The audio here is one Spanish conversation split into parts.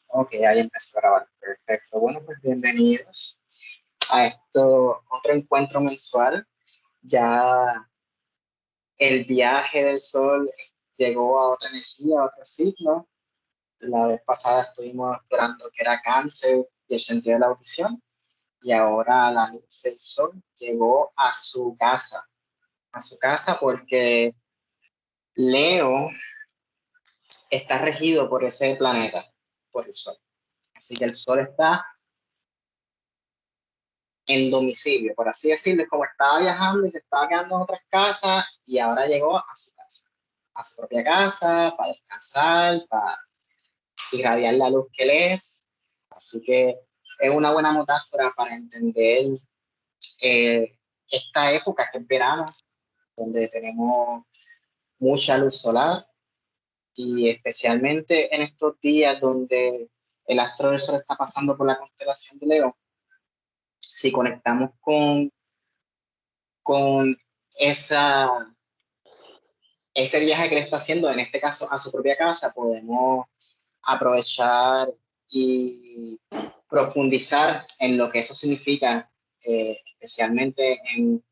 Ok, ahí empezó a grabar. Perfecto. Bueno, pues bienvenidos a esto, otro encuentro mensual. Ya el viaje del sol llegó a otra energía, a otro signo. La vez pasada estuvimos esperando que era Cáncer y el sentido de la audición. Y ahora la luz del sol llegó a su casa porque Leo está regido por ese planeta, por el sol. Así que el sol está en domicilio, por así decirlo, como estaba viajando y se estaba quedando en otras casas y ahora llegó a su casa, a su propia casa, para descansar, para irradiar la luz que él es. Así que es una buena metáfora para entender esta época que es verano, donde tenemos mucha luz solar y especialmente en estos días donde el astro del sol está pasando por la constelación de Leo, si conectamos con esa, ese viaje que le está haciendo, en este caso a su propia casa, podemos aprovechar y profundizar en lo que eso significa, especialmente en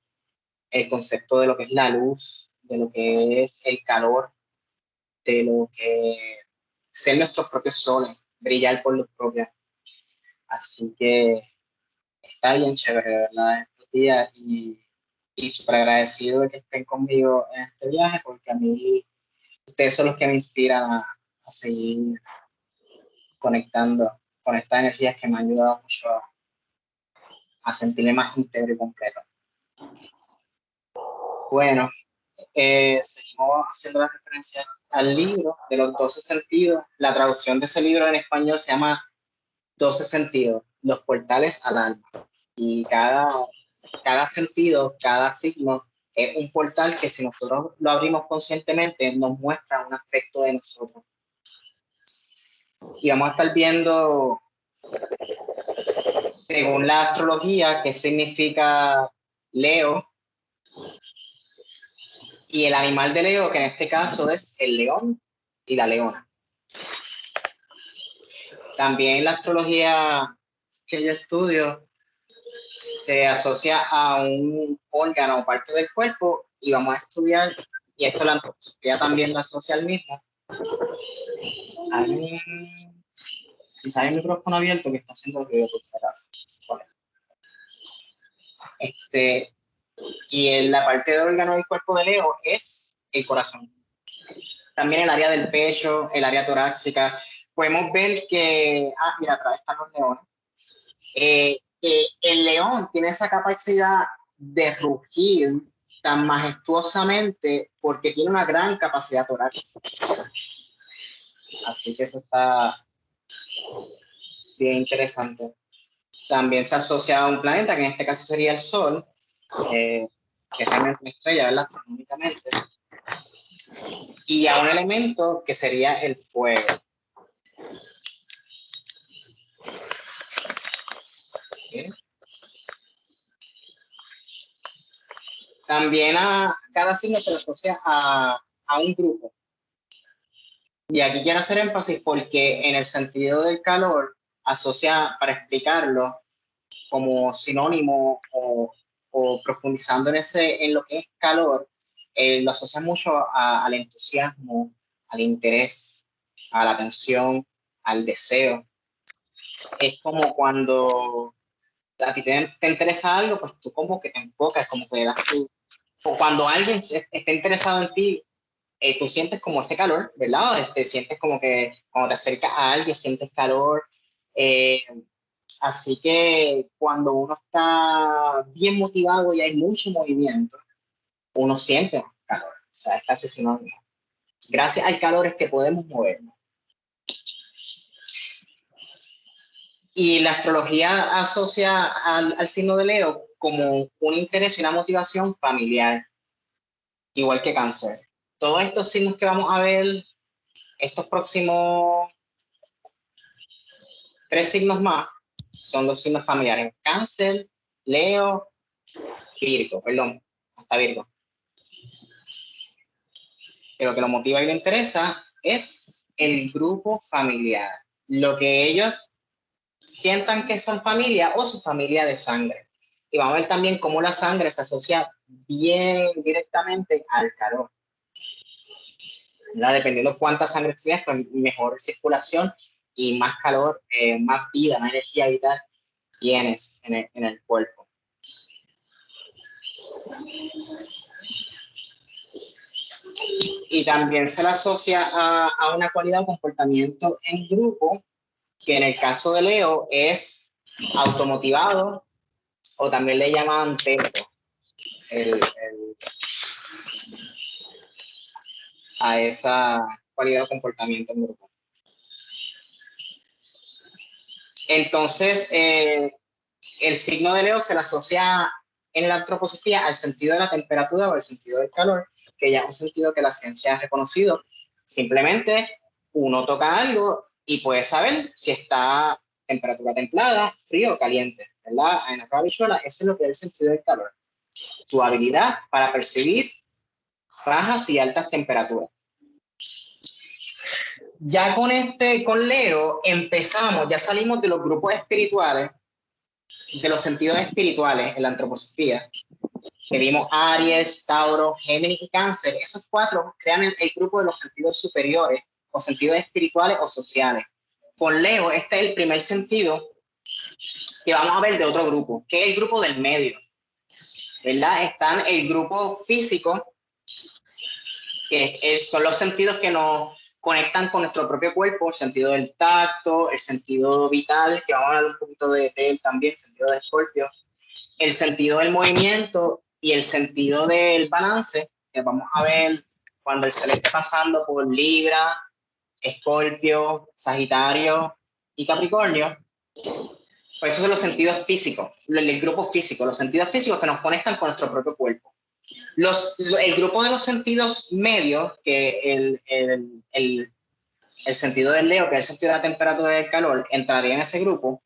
el concepto de lo que es la luz, de lo que es el calor, de lo que ser nuestros propios soles, brillar por los propios. Así que está bien chévere, ¿verdad? Estos días y súper agradecido de que estén conmigo en este viaje, porque a mí ustedes son los que me inspiran a seguir conectando con estas energías que me han ayudado mucho a sentirme más íntegro y completo. Bueno, seguimos haciendo las referencias al libro de los 12 sentidos. La traducción de ese libro en español se llama 12 sentidos, los portales al alma. Y cada sentido, cada signo es un portal que si nosotros lo abrimos conscientemente nos muestra un aspecto de nosotros. Y vamos a estar viendo, según la astrología, qué significa Leo y el animal de Leo, que en este caso es el león y la leona. También la astrología que yo estudio se asocia a un órgano o parte del cuerpo y vamos a estudiar, y esto la antropología también lo asocia al mismo. Hay quizás hay un micrófono abierto que está haciendo ruido por si acaso. Y en la parte del órgano del cuerpo de Leo es el corazón. También el área del pecho, el área torácica. Podemos ver que, mira, atrás están los leones. El león tiene esa capacidad de rugir tan majestuosamente porque tiene una gran capacidad torácica. Así que eso está bien interesante. También se asocia a un planeta, que en este caso sería el Sol, que es realmente una estrella, ¿verdad? Astronómicamente. Y a un elemento que sería el fuego. ¿Okay? También a cada signo se le asocia a un grupo. Y aquí quiero hacer énfasis porque en el sentido del calor asocia, para explicarlo, como sinónimo o profundizando en lo que es calor, lo asocia mucho al entusiasmo, al interés, a la atención, al deseo. Es como cuando a ti te interesa algo, pues tú como que te enfocas, como que le das tu... O cuando alguien está interesado en ti, tú sientes como ese calor, ¿verdad? Sientes como que cuando te acercas a alguien sientes calor. Eh, Así que cuando uno está bien motivado y hay mucho movimiento, uno siente calor. O sea, es casi sinónimo. Gracias al calor es que podemos movernos. Y la astrología asocia al signo de Leo como un interés y una motivación familiar, igual que Cáncer. Todos estos signos que vamos a ver, estos próximos 3 signos más, son los signos familiares. Cáncer, Leo, Virgo, perdón, hasta Virgo. que lo motiva y le interesa es el grupo familiar, lo que ellos sientan que son familia o su familia de sangre. Y vamos a ver también cómo la sangre se asocia bien directamente al calor. ¿Verdad? Dependiendo cuánta sangre tienes, pues mejor circulación y más calor, más vida, más energía vital tienes en el cuerpo. Y también se le asocia a una cualidad o comportamiento en grupo, que en el caso de Leo es automotivado, o también le llaman tempo, a esa cualidad o comportamiento en grupo. Entonces, el signo de Leo se le asocia en la antroposofía al sentido de la temperatura o el sentido del calor, que ya es un sentido que la ciencia ha reconocido. Simplemente uno toca algo y puede saber si está temperatura templada, frío o caliente, ¿verdad? En la rabichuela, eso es lo que es el sentido del calor. Tu habilidad para percibir bajas y altas temperaturas. Ya con Leo empezamos, ya salimos de los grupos espirituales, de los sentidos espirituales en la antroposofía, que vimos Aries, Tauro, Géminis y Cáncer. Esos cuatro crean el grupo de los sentidos superiores o sentidos espirituales o sociales. Con Leo, este es el primer sentido que vamos a ver de otro grupo, que es el grupo del medio, ¿verdad? Están el grupo físico, que son los sentidos que nos conectan con nuestro propio cuerpo, el sentido del tacto, el sentido vital, que vamos a hablar un poquito de él también, el sentido de Escorpio, el sentido del movimiento y el sentido del balance, que vamos a ver cuando el Sol esté pasando por Libra, Escorpio, Sagitario y Capricornio. Pues esos son los sentidos físicos, el grupo físico, los sentidos físicos que nos conectan con nuestro propio cuerpo. El grupo de los sentidos medios, que el sentido del Leo, que es el sentido de la temperatura y del calor, entraría en ese grupo,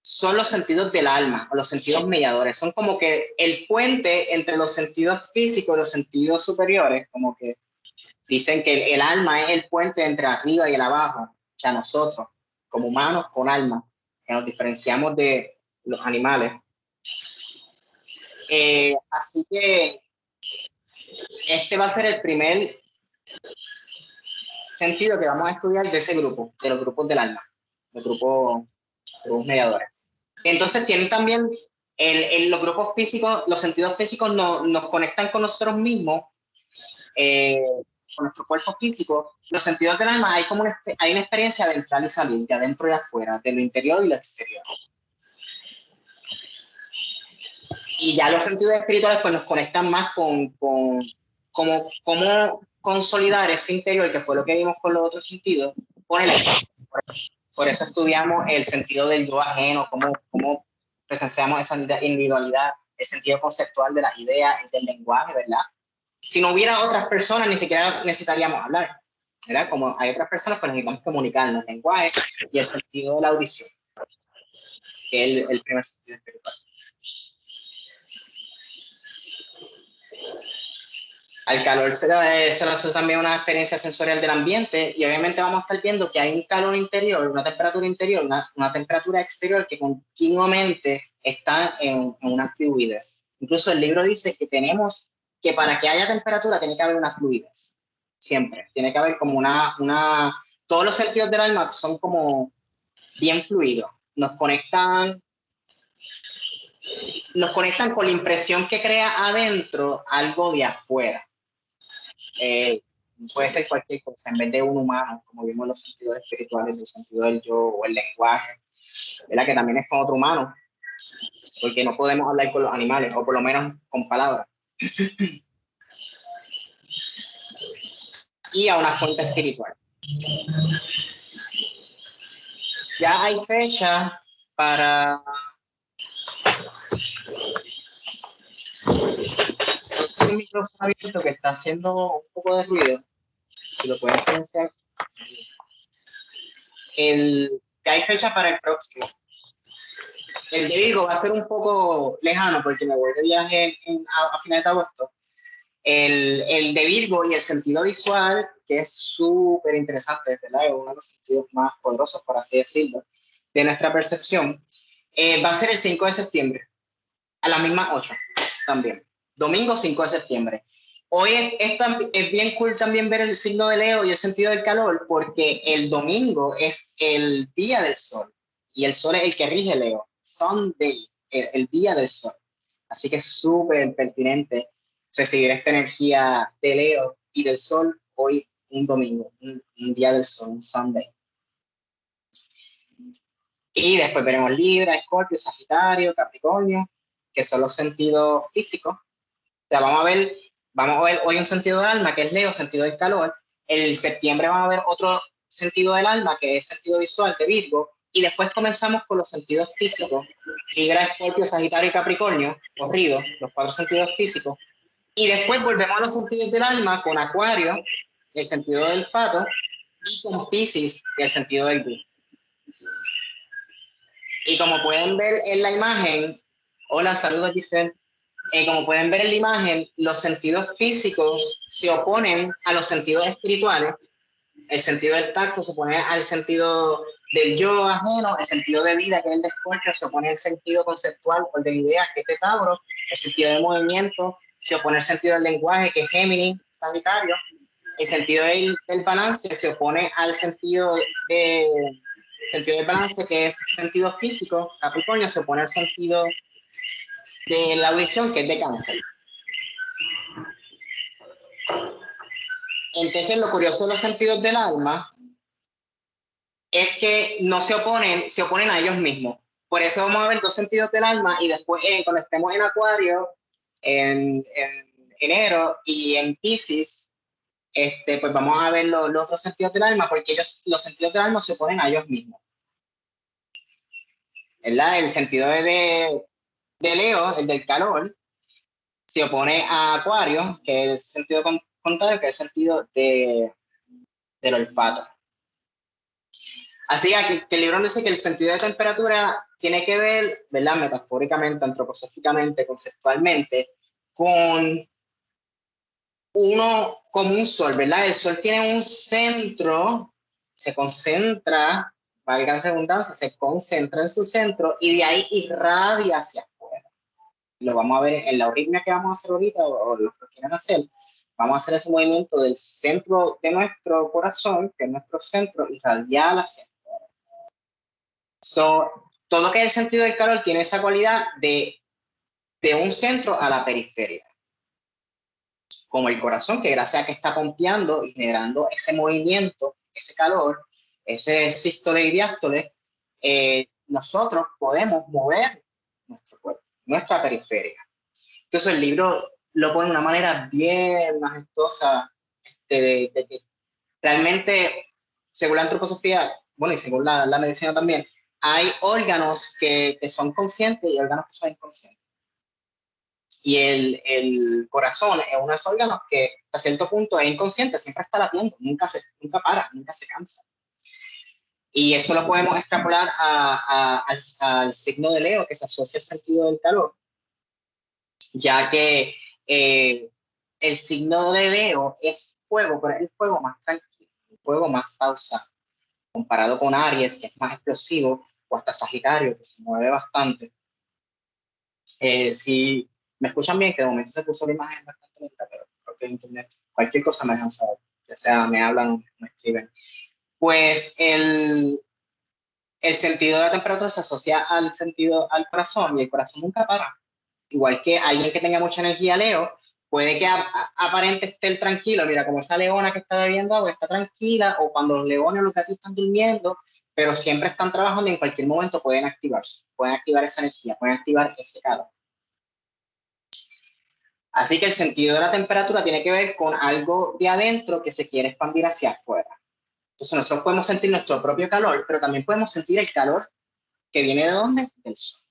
son los sentidos del alma, o los sentidos mediadores. Son como que el puente entre los sentidos físicos y los sentidos superiores, como que dicen que el alma es el puente entre arriba y el abajo, o sea, nosotros, como humanos con alma, que nos diferenciamos de los animales. Así que este va a ser el primer sentido que vamos a estudiar de ese grupo, de los grupos del alma, los grupos mediadores. Entonces tienen también los grupos físicos, los sentidos físicos nos conectan con nosotros mismos, con nuestro cuerpo físico. Los sentidos del alma, hay una experiencia de entrar y salir, de adentro y afuera, de lo interior y lo exterior. Y ya los sentidos espirituales pues nos conectan más con cómo consolidar ese interior, que fue lo que vimos con los otros sentidos, con el por eso estudiamos el sentido del yo ajeno, cómo presenciamos esa individualidad, el sentido conceptual de las ideas, el del lenguaje, ¿verdad? Si no hubiera otras personas, ni siquiera necesitaríamos hablar, ¿verdad? Como hay otras personas, pues necesitamos comunicarnos, el lenguaje y el sentido de la audición, que es el primer sentido espiritual. Al calor se le asocia también una experiencia sensorial del ambiente y obviamente vamos a estar viendo que hay un calor interior, una temperatura interior, una temperatura exterior que continuamente está en una fluidez. Incluso el libro dice que tenemos que para que haya temperatura tiene que haber una fluidez, siempre. Tiene que haber como todos los sentidos del alma son como bien fluidos, nos conectan con la impresión que crea adentro algo de afuera. Puede ser cualquier cosa, en vez de un humano, como vimos en los sentidos espirituales, el sentido del yo o el lenguaje, ¿verdad? Que también es con otro humano, porque no podemos hablar con los animales, o por lo menos con palabras. Y a una fuente espiritual. Ya hay fecha para el micrófono abierto que está haciendo un poco de ruido. Si lo pueden silenciar. Ya hay fecha para el próximo. El de Virgo va a ser un poco lejano porque me voy de viaje a finales de agosto. El de Virgo y el sentido visual, que es súper interesante, ¿verdad? Es uno de los sentidos más poderosos, por así decirlo, de nuestra percepción, va a ser el 5 de septiembre, a las mismas 8 también. Domingo 5 de septiembre. Hoy es bien cool también ver el signo de Leo y el sentido del calor, porque el domingo es el día del sol, y el sol es el que rige Leo. Sunday, el día del sol. Así que es súper pertinente recibir esta energía de Leo y del sol hoy, un domingo, un día del sol, un Sunday. Y después veremos Libra, Escorpio, Sagitario, Capricornio, que son los sentidos físicos. O sea, vamos a ver hoy un sentido del alma, que es Leo, sentido del calor. En septiembre vamos a ver otro sentido del alma, que es sentido visual de Virgo. Y después comenzamos con los sentidos físicos. Libra, Escorpio, Sagitario y Capricornio, corridos, los 4 sentidos físicos. Y después volvemos a los sentidos del alma con Acuario, el sentido del olfato, y con Piscis, el sentido del gusto. Y como pueden ver en la imagen, hola, saludos Giselle. Como pueden ver en la imagen, los sentidos físicos se oponen a los sentidos espirituales. El sentido del tacto se opone al sentido del yo ajeno, el sentido de vida, que es el de Escorpio, se opone al sentido conceptual o el de ideas, que es de Tauro, el sentido de movimiento, se opone al sentido del lenguaje, que es Géminis, Sagitario, el sentido del balance se opone al sentido del balance, que es sentido físico, Capricornio, se opone al sentido de la audición, que es de Cáncer. Entonces, lo curioso de los sentidos del alma es que no se oponen, se oponen a ellos mismos. Por eso vamos a ver 2 sentidos del alma y después cuando estemos en Acuario, en enero y en Piscis, pues vamos a ver los otros sentidos del alma, porque los sentidos del alma se oponen a ellos mismos. ¿Verdad? El sentido de Leo, el del calor, se opone a Acuario, que es el sentido contrario, que es el sentido del olfato. Así que el libro dice que el sentido de temperatura tiene que ver, ¿verdad? Metafóricamente, antroposóficamente, conceptualmente, con uno como un sol, ¿verdad? El sol tiene un centro, se concentra, valga la redundancia, se concentra en su centro y de ahí irradia hacia afuera. Lo vamos a ver en la arritmia que vamos a hacer ahorita, o lo que quieran hacer. Vamos a hacer ese movimiento del centro de nuestro corazón, que es nuestro centro, irradial hacia afuera. Todo lo que es el sentido del calor tiene esa cualidad de un centro a la periferia. Como el corazón, que gracias a que está pompeando y generando ese movimiento, ese calor, ese sístole y diástole, nosotros podemos mover nuestro cuerpo, nuestra periferia. Entonces el libro lo pone de una manera bien majestuosa, de que realmente, según la antroposofía, bueno, y según la medicina también, hay órganos que son conscientes y órganos que son inconscientes. Y el corazón es uno de esos órganos que a cierto punto es inconsciente, siempre está latiendo, nunca para, nunca se cansa. Y eso lo podemos extrapolar al signo de Leo, que se asocia al sentido del calor, ya que el signo de Leo es fuego, pero es el fuego más tranquilo, el fuego más pausado, comparado con Aries, que es más explosivo, o hasta Sagitario, que se mueve bastante. Si me escuchan bien, que de momento se puso la imagen bastante lenta, pero creo que en internet, cualquier cosa me dejan saber, ya sea me hablan o me escriben. Pues el sentido de la temperatura se asocia al sentido al corazón, y el corazón nunca para. Igual que alguien que tenga mucha energía, Leo, puede que aparente esté el tranquilo, mira, como esa leona que está bebiendo agua, está tranquila, o cuando los leones o los gatos están durmiendo, pero siempre están trabajando y en cualquier momento pueden activarse, pueden activar esa energía, pueden activar ese calor. Así que el sentido de la temperatura tiene que ver con algo de adentro que se quiere expandir hacia afuera. Entonces nosotros podemos sentir nuestro propio calor, pero también podemos sentir el calor que viene de ¿dónde? Del sol.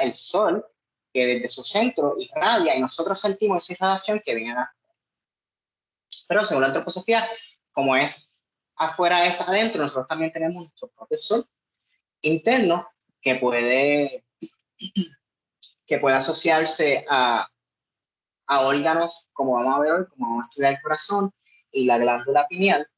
El sol que desde su centro irradia y nosotros sentimos esa irradiación que viene de afuera. Pero según la antroposofía, como es afuera es adentro, nosotros también tenemos nuestro propio sol interno que puede asociarse a órganos, como vamos a ver hoy, como vamos a estudiar el corazón y la glándula pineal,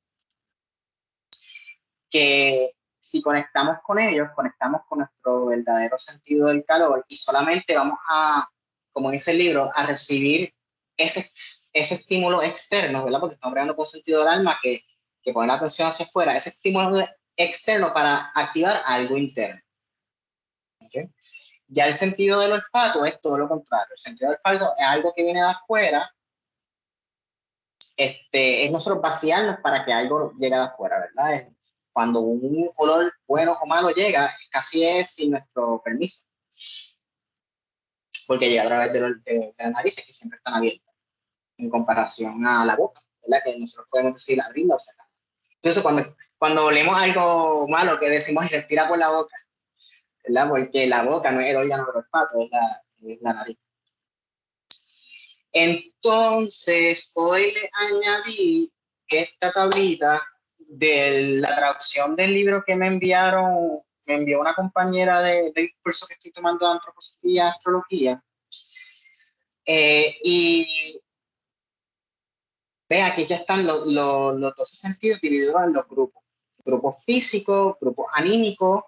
que si conectamos con ellos, conectamos con nuestro verdadero sentido del calor y solamente vamos a, como dice el libro, a recibir ese estímulo externo, ¿verdad? Porque estamos hablando con sentido del alma que pone la atención hacia afuera, ese estímulo externo para activar algo interno. ¿Okay? Ya el sentido del olfato es todo lo contrario. El sentido del olfato es algo que viene de afuera, es nosotros vaciarnos para que algo llegue de afuera, ¿verdad? Cuando un olor bueno o malo llega, casi es sin nuestro permiso, porque llega a través de las narices que siempre están abiertas, en comparación a la boca, ¿verdad? Que nosotros podemos decir abrirla o cerrarla. Entonces, cuando olemos algo malo, que decimos y respira por la boca, ¿verdad? Porque la boca no es el órgano del olfato, es la nariz. Entonces, hoy le añadí esta tablita de la traducción del libro que me envió una compañera del curso que estoy tomando de antroposofía y astrología. Y ve, aquí ya están los 12 sentidos divididos en los grupos. Grupos físicos, grupos anímicos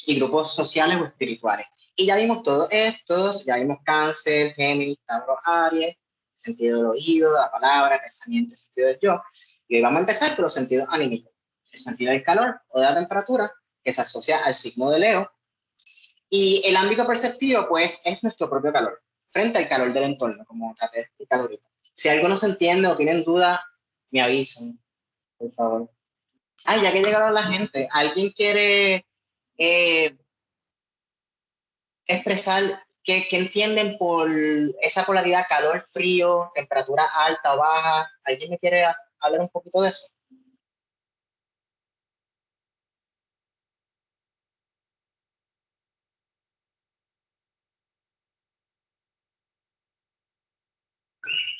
y grupos sociales o espirituales. Y ya vimos todos estos, ya vimos Cáncer, Géminis, Tauro, Aries, sentido del oído, la palabra, pensamiento, sentido del yo. Y hoy vamos a empezar con los sentidos anímicos. El sentido del calor o de la temperatura, que se asocia al signo de Leo. Y el ámbito perceptivo, pues, es nuestro propio calor, frente al calor del entorno, como traté de explicar ahorita. Si algo no se entiende o tienen duda, me avisan, por favor. Ay, ya que llegaron la gente, ¿alguien quiere expresar qué entienden por esa polaridad calor-frío, temperatura alta o baja? ¿Alguien me quiere hablar un poquito de eso?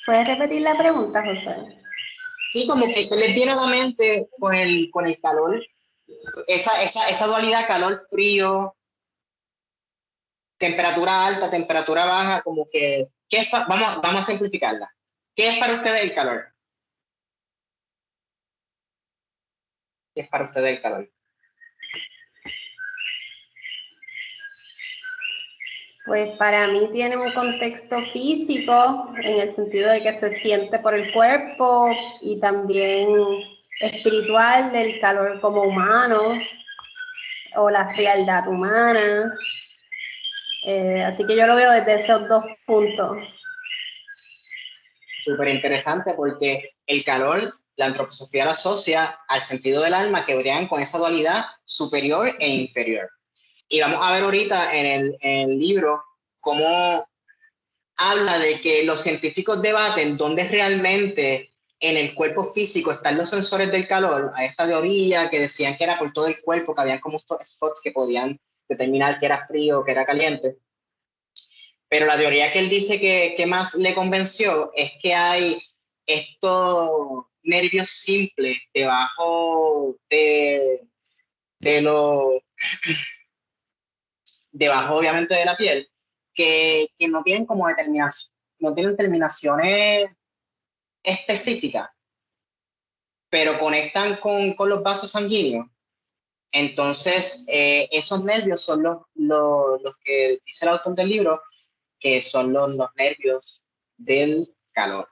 ¿Puedes repetir la pregunta, José? Sí, como que les viene a la mente con el calor, esa dualidad calor-frío, temperatura alta, temperatura baja, como que, vamos a simplificarla. ¿Qué es para ustedes el calor? ¿Qué es para ustedes el calor? Pues para mí tiene un contexto físico en el sentido de que se siente por el cuerpo y también espiritual del calor como humano o la frialdad humana. Así que yo lo veo desde esos dos puntos. Súper interesante porque el calor, la antroposofía lo asocia al sentido del alma que brillan con esa dualidad superior e inferior. Y vamos a ver ahorita en el libro cómo habla de que los científicos debaten dónde realmente en el cuerpo físico están los sensores del calor. A esta teoría que decían que era por todo el cuerpo, que habían como estos spots que podían determinar que era frío o que era caliente. Pero la teoría que él dice que más le convenció es que hay estos nervios simples debajo de los, debajo obviamente de la piel, que no tienen como determinación, no tienen terminaciones específicas, pero conectan con los vasos sanguíneos. Entonces, esos nervios son los que dice el autor del libro, que son los nervios del calor,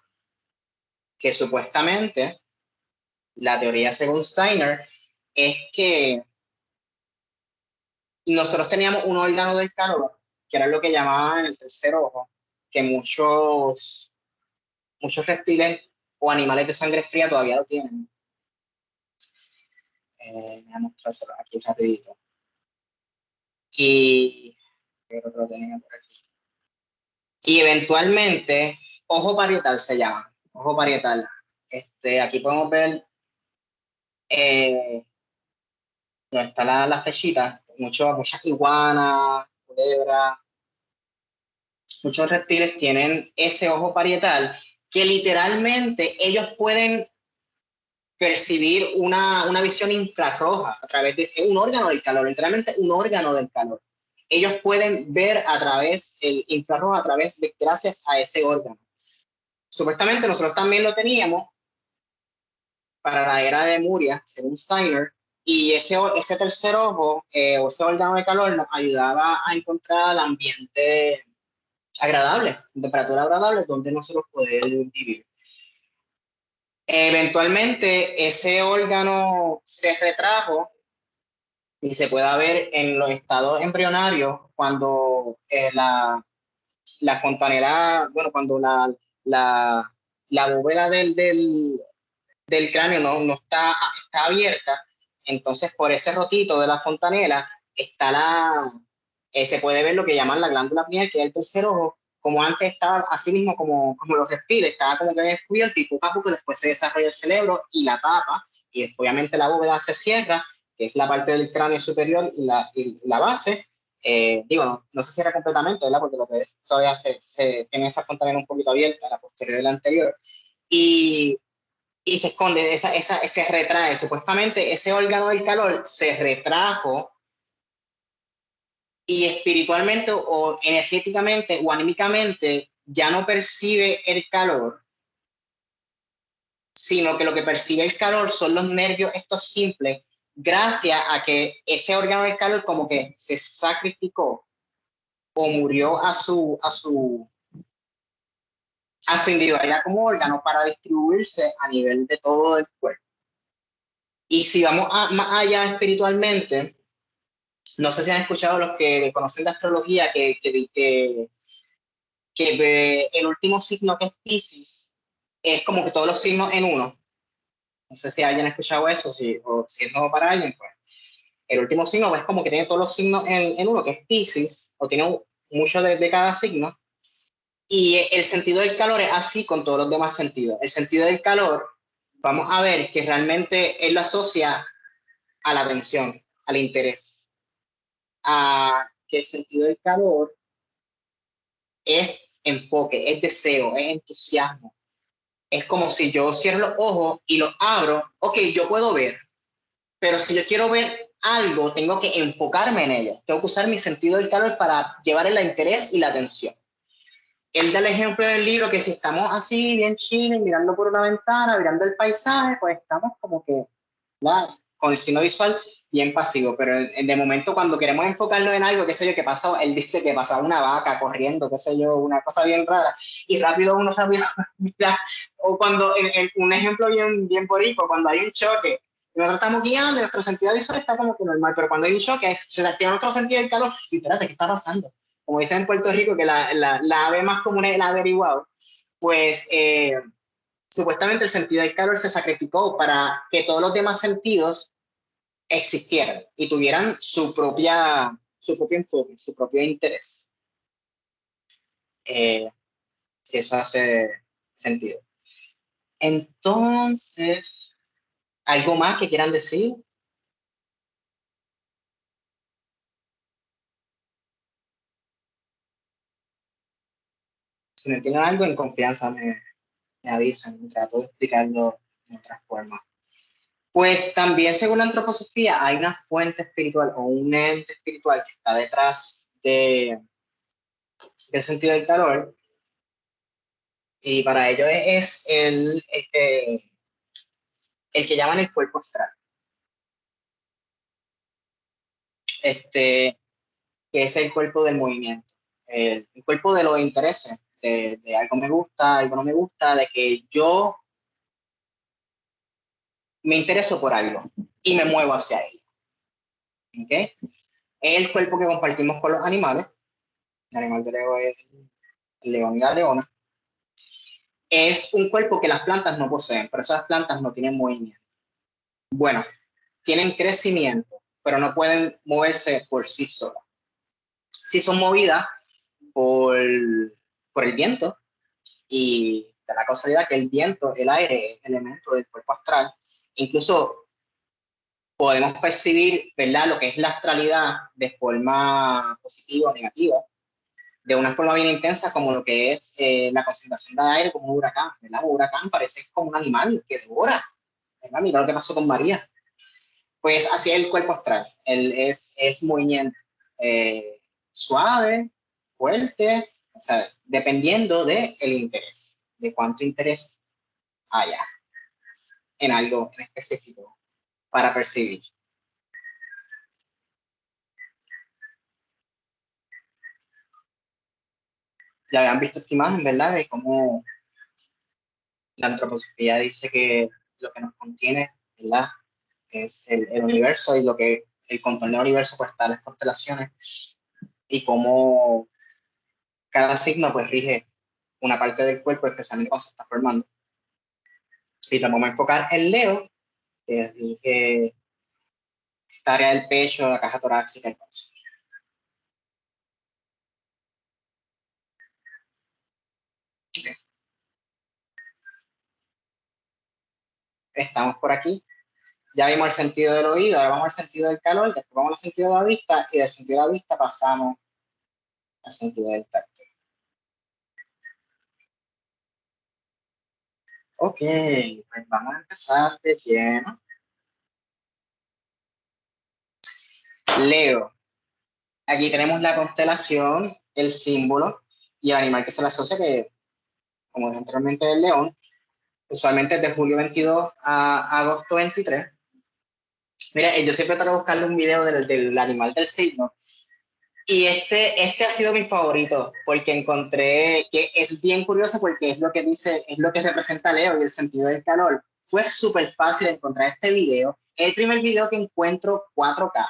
que supuestamente la teoría según Steiner es que nosotros teníamos un órgano del calor, que era lo que llamaban el tercer ojo, que muchos reptiles o animales de sangre fría todavía lo tienen. Voy a mostrárselo aquí rapidito. Y creo que lo tenía por aquí. Y eventualmente, ojo parietal se llama, ojo parietal. Aquí podemos ver donde está la flechita, muchas iguanas, culebras, muchos reptiles tienen ese ojo parietal que literalmente ellos pueden percibir una visión infrarroja a través de un órgano del calor, literalmente un órgano del calor. ellos pueden ver a través, el infrarrojo a través de, gracias a ese órgano. Supuestamente nosotros también lo teníamos para la era de Lemuria, según Steiner, y ese tercer ojo o ese órgano de calor nos ayudaba a encontrar el ambiente agradable, temperatura agradable donde nosotros podemos vivir. Eventualmente ese órgano se retrajo y se puede ver en los estados embrionarios cuando la fontanera, bueno, cuando la bóveda del cráneo no está abierta, entonces por ese rotito de la fontanela está se puede ver lo que llaman la glándula pineal, que es el tercer ojo, como antes estaba así mismo como los reptiles, estaba como que descubierto y poco a poco después se desarrolla el cerebro y la tapa, y después, obviamente la bóveda se cierra, que es la parte del cráneo superior y la base. Digo, no se cierra completamente, ¿verdad? Porque lo que es, todavía se tiene esa fontanela un poquito abierta, la posterior y la anterior, y se esconde, se retrae. Supuestamente ese órgano del calor se retrajo y espiritualmente o energéticamente o anímicamente ya no percibe el calor, sino que lo que percibe el calor son los nervios estos simples, gracias a que ese órgano del calor como que se sacrificó o murió a su individualidad como órgano para distribuirse a nivel de todo el cuerpo. Y si vamos más allá espiritualmente, no sé si han escuchado los que conocen de astrología que el último signo que es Piscis es como que todos los signos en uno. No sé si alguien ha escuchado eso, o si es nuevo para alguien, pues. El último signo es como que tiene todos los signos en uno, que es Piscis, o tiene mucho de cada signo. Y el sentido del calor es así con todos los demás sentidos. El sentido del calor, vamos a ver que realmente él lo asocia a la atención, al interés, a que el sentido del calor es enfoque, es deseo, es entusiasmo. Es como si yo cierro los ojos y los abro, ok, yo puedo ver, pero si yo quiero ver algo, tengo que enfocarme en ello. Tengo que usar mi sentido del calor para llevar el interés y la atención. Él da el ejemplo en el libro que si estamos así, bien chiles, mirando por una ventana, mirando el paisaje, pues estamos como que, ¿verdad? Con el signo visual bien pasivo, pero de momento cuando queremos enfocarnos en algo, qué sé yo, que pasa, él dice que pasaba una vaca corriendo, qué sé yo, una cosa bien rara, y rápido mira, o cuando, un ejemplo bien boricua, cuando hay un choque, nosotros estamos guiando y nuestro sentido visual está como que normal, pero cuando hay un choque, se activa nuestro sentido del calor, y espérate, ¿qué está pasando? Como dicen en Puerto Rico, que la ave más común es el averiguado, pues supuestamente el sentido del calor se sacrificó para que todos los demás sentidos existieran y tuvieran su propio enfoque, su propio interés. Si eso hace sentido. Entonces, ¿algo más que quieran decir? Si no entienden algo, en confianza me avisan, me trato de explicarlo de otra forma. Pues también, según la antroposofía, hay una fuente espiritual o un ente espiritual que está detrás del sentido del calor, y para ello es el que llaman el cuerpo astral. Que es el cuerpo del movimiento, el cuerpo de los intereses, de algo me gusta, algo no me gusta, de que yo me intereso por algo y me muevo hacia ello. ¿Okay? Es el cuerpo que compartimos con los animales. El animal de Leo es el león y la leona. Es un cuerpo que las plantas no poseen, pero esas plantas no tienen movimiento. Bueno, tienen crecimiento, pero no pueden moverse por sí solas. Sí son movidas por el viento, y de la causalidad que el viento, el aire, es elemento del cuerpo astral. Incluso podemos percibir, ¿verdad?, lo que es la astralidad de forma positiva o negativa, de una forma bien intensa, como lo que es la concentración de aire como un huracán, ¿verdad? Un huracán parece como un animal que devora, ¿verdad? Mira lo que pasó con María. Pues así es el cuerpo astral, es movimiento. suave, fuerte, o sea, dependiendo del interés, de cuánto interés haya en algo en específico para percibir. Ya habían visto esta imagen, ¿verdad? De cómo la antroposofía dice que lo que nos contiene, ¿verdad? Es el universo, y lo que el contorno del universo pues está en las constelaciones, y cómo cada signo pues rige una parte del cuerpo, especialmente cuando se está formando. Y nos vamos a enfocar en Leo, que rige esta área del pecho, la caja torácica y todo eso. Okay. Estamos por aquí. Ya vimos el sentido del oído, ahora vamos al sentido del calor, después vamos al sentido de la vista, y del sentido de la vista pasamos al sentido del tacto. Ok, pues vamos a empezar de lleno. Leo. Aquí tenemos la constelación, el símbolo y el animal que se le asocia, que, como dije anteriormente, es el león. Usualmente es de julio 22 a agosto 23. Mira, yo siempre trato de buscarle un video del animal del signo. Y este ha sido mi favorito, porque encontré que es bien curioso, porque es lo que dice, es lo que representa Leo y el sentido del calor. Fue súper fácil encontrar este video. Es el primer video que encuentro 4K.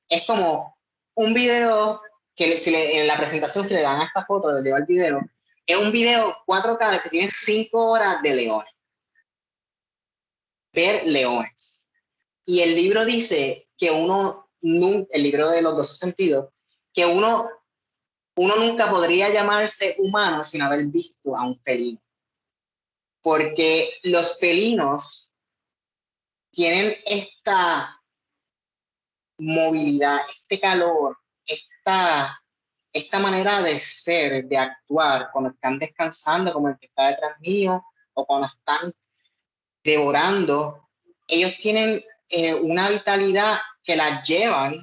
Es como un video que en la presentación se le dan a esta foto, le llevo el video. Es un video 4K que tiene 5 horas de leones. Ver leones. Y el libro dice que el libro de los 12 sentidos, que uno nunca podría llamarse humano sin haber visto a un felino. Porque los felinos tienen esta movilidad, este calor, esta manera de ser, de actuar, cuando están descansando, como el que está detrás mío, o cuando están devorando. Ellos tienen una vitalidad que las llevan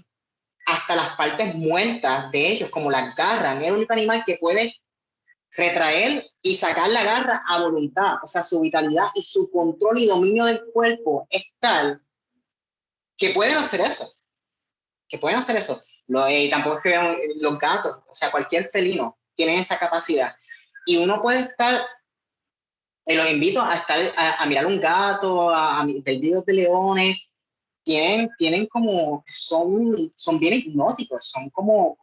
hasta las partes muertas de ellos, como las garras. Es el único animal que puede retraer y sacar la garra a voluntad. O sea, su vitalidad y su control y dominio del cuerpo es tal que pueden hacer eso. Que pueden hacer eso. Tampoco es que vean los gatos, o sea, cualquier felino tiene esa capacidad. Y uno puede estar, los invito a estar a mirar un gato, ver videos de leones. Tienen como, son bien hipnóticos, son como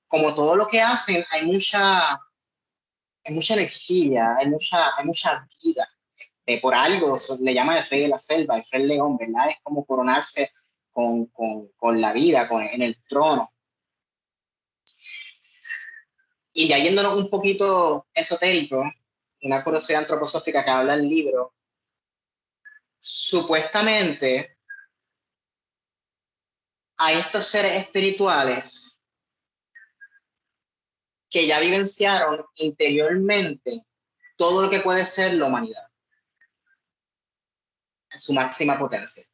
todo lo que hacen, hay mucha energía, hay mucha vida. Por algo le llaman el rey de la selva, el rey león, ¿verdad? Es como coronarse con la vida, en el trono. Y ya yéndonos un poquito esotérico, una curiosidad antroposófica que habla el libro, supuestamente a estos seres espirituales que ya vivenciaron interiormente todo lo que puede ser la humanidad en su máxima potencia.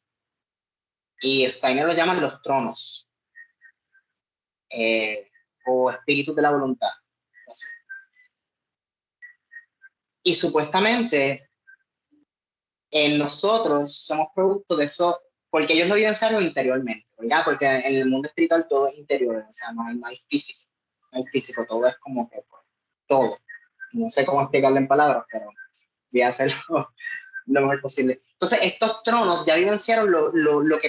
Y Steiner lo llaman los tronos, o espíritus de la voluntad. Así. Y supuestamente nosotros somos producto de eso, porque ellos lo vivenciaron interiormente, ¿verdad? Porque en el mundo espiritual todo es interior, o sea, no hay físico, no hay físico, todo es como que pues, todo. No sé cómo explicarlo en palabras, pero voy a hacerlo lo mejor posible. Entonces, estos tronos ya vivenciaron lo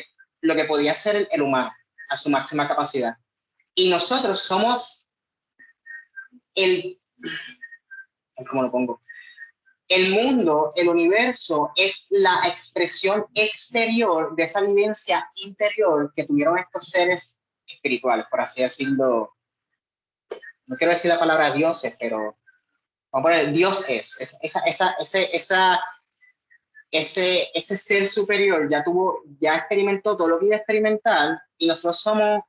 que podía ser el humano a su máxima capacidad. Y nosotros somos ¿cómo lo pongo? El mundo, el universo, es la expresión exterior de esa vivencia interior que tuvieron estos seres espirituales, por así decirlo. No quiero decir la palabra dioses, pero vamos a poner Dios ese ser superior ya experimentó todo lo que iba a experimentar, y nosotros somos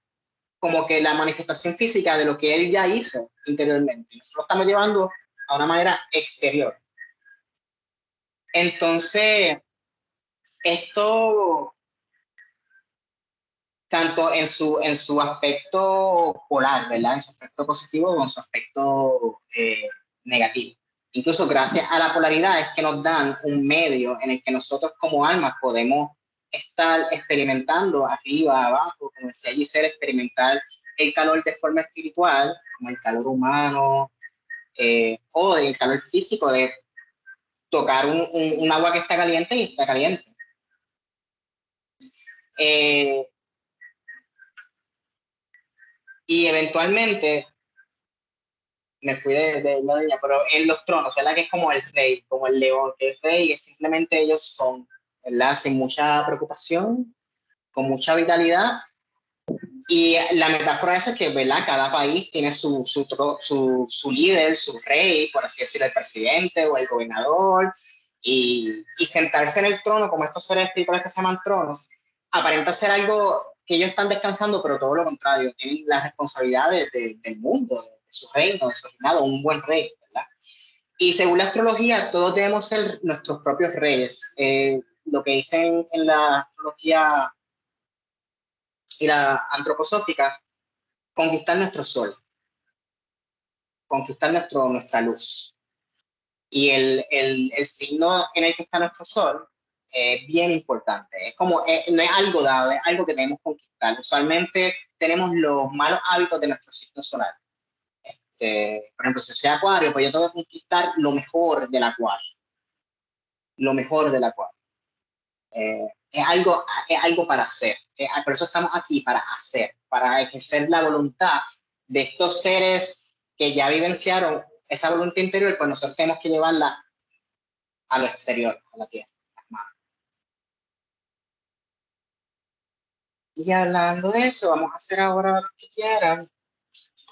como que la manifestación física de lo que él ya hizo interiormente. Nosotros lo estamos llevando a una manera exterior. Entonces, esto tanto en su aspecto polar, ¿verdad? En su aspecto positivo o en su aspecto negativo. Incluso gracias a la polaridad es que nos dan un medio en el que nosotros como almas podemos estar experimentando arriba, abajo, como decía Giselle, experimentar el calor de forma espiritual, como el calor humano, o del calor físico, de tocar un agua que está caliente y está caliente. Y eventualmente me fui de la línea, pero en los tronos, ¿verdad? Que es como el rey, como el león, que es rey, que simplemente ellos son, ¿verdad? Sin mucha preocupación, con mucha vitalidad. Y la metáfora de eso es que, ¿verdad? Cada país tiene su líder, su rey, por así decirlo, el presidente o el gobernador, y sentarse en el trono, como estos seres espirituales que se llaman tronos, aparenta ser algo que ellos están descansando, pero todo lo contrario, tienen las responsabilidades del mundo, de su reino, de su reinado, un buen rey, ¿verdad? Y según la astrología, todos debemos ser nuestros propios reyes. Lo que dicen en la astrología y la antroposófica, conquistar nuestro sol, conquistar nuestra luz. Y el signo en el que está nuestro sol es bien importante. Es como, no es algo dado, es algo que debemos conquistar. Usualmente tenemos los malos hábitos de nuestro signo solar. Por ejemplo, si soy acuario, pues yo tengo que conquistar lo mejor del acuario. Lo mejor del acuario. Es algo para hacer. Por eso estamos aquí, para hacer, para ejercer la voluntad de estos seres que ya vivenciaron esa voluntad interior, pues nosotros tenemos que llevarla a lo exterior, a la tierra. Y hablando de eso, vamos a hacer ahora lo que quieran.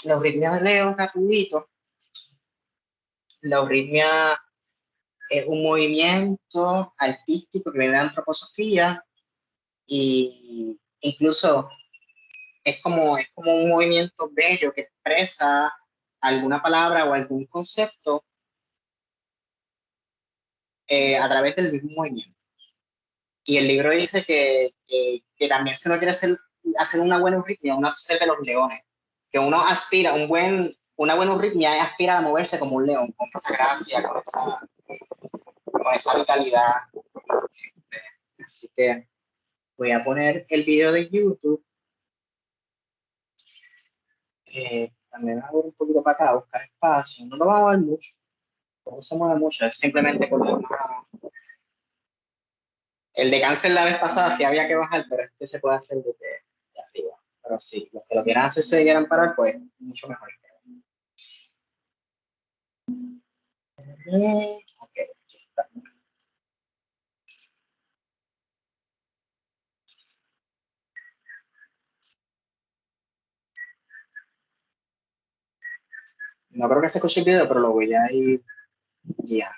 La euritmia de Leo, rapidito. La euritmia es un movimiento artístico que viene de la antroposofía y incluso es como un movimiento bello que expresa alguna palabra o algún concepto a través del mismo movimiento. Y el libro dice que también si uno quiere hacer una buena euritmia, uno observe los leones, que uno aspira, una buena euritmia es aspirar a moverse como un león, con esa gracia, con esa vitalidad. Así que voy a poner el video de YouTube. También voy a un poquito para acá, buscar espacio. No lo va a ver mucho, no se mueve mucho, es simplemente con la mano. El de cáncer la vez pasada sí había que bajar, pero este se puede hacer desde arriba. Pero sí, los que lo quieran hacer se quieran parar, pues mucho mejor. Ok, aquí está. No creo que se escuche el video, pero lo voy a ir guiando.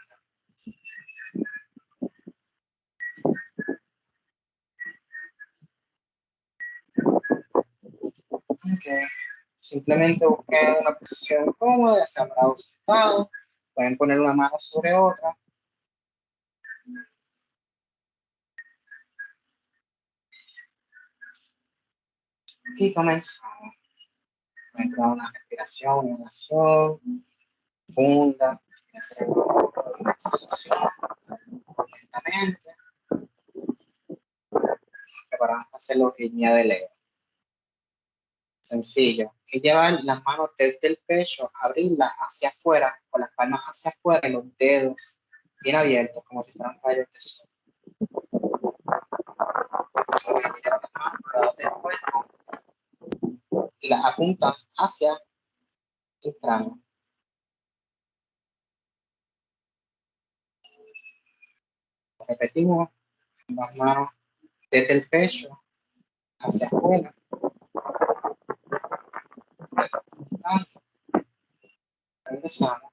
Ok, simplemente busquen una posición cómoda, ya sea parado o sentado. Pueden poner una mano sobre otra. Y comenzamos. Entra una respiración, una inhalación profunda, una exhalación lentamente. Preparamos para hacer la euritmia de Leo. Sencillo. Y llevar las manos desde el pecho, abrirlas hacia afuera, con las palmas hacia afuera y los dedos bien abiertos, como si fueran rayos de sol. Luego llevar las manos por el lado del cuerpo y las apuntan hacia tu cráneo. Repetimos, las manos desde el pecho hacia afuera. Regresamos.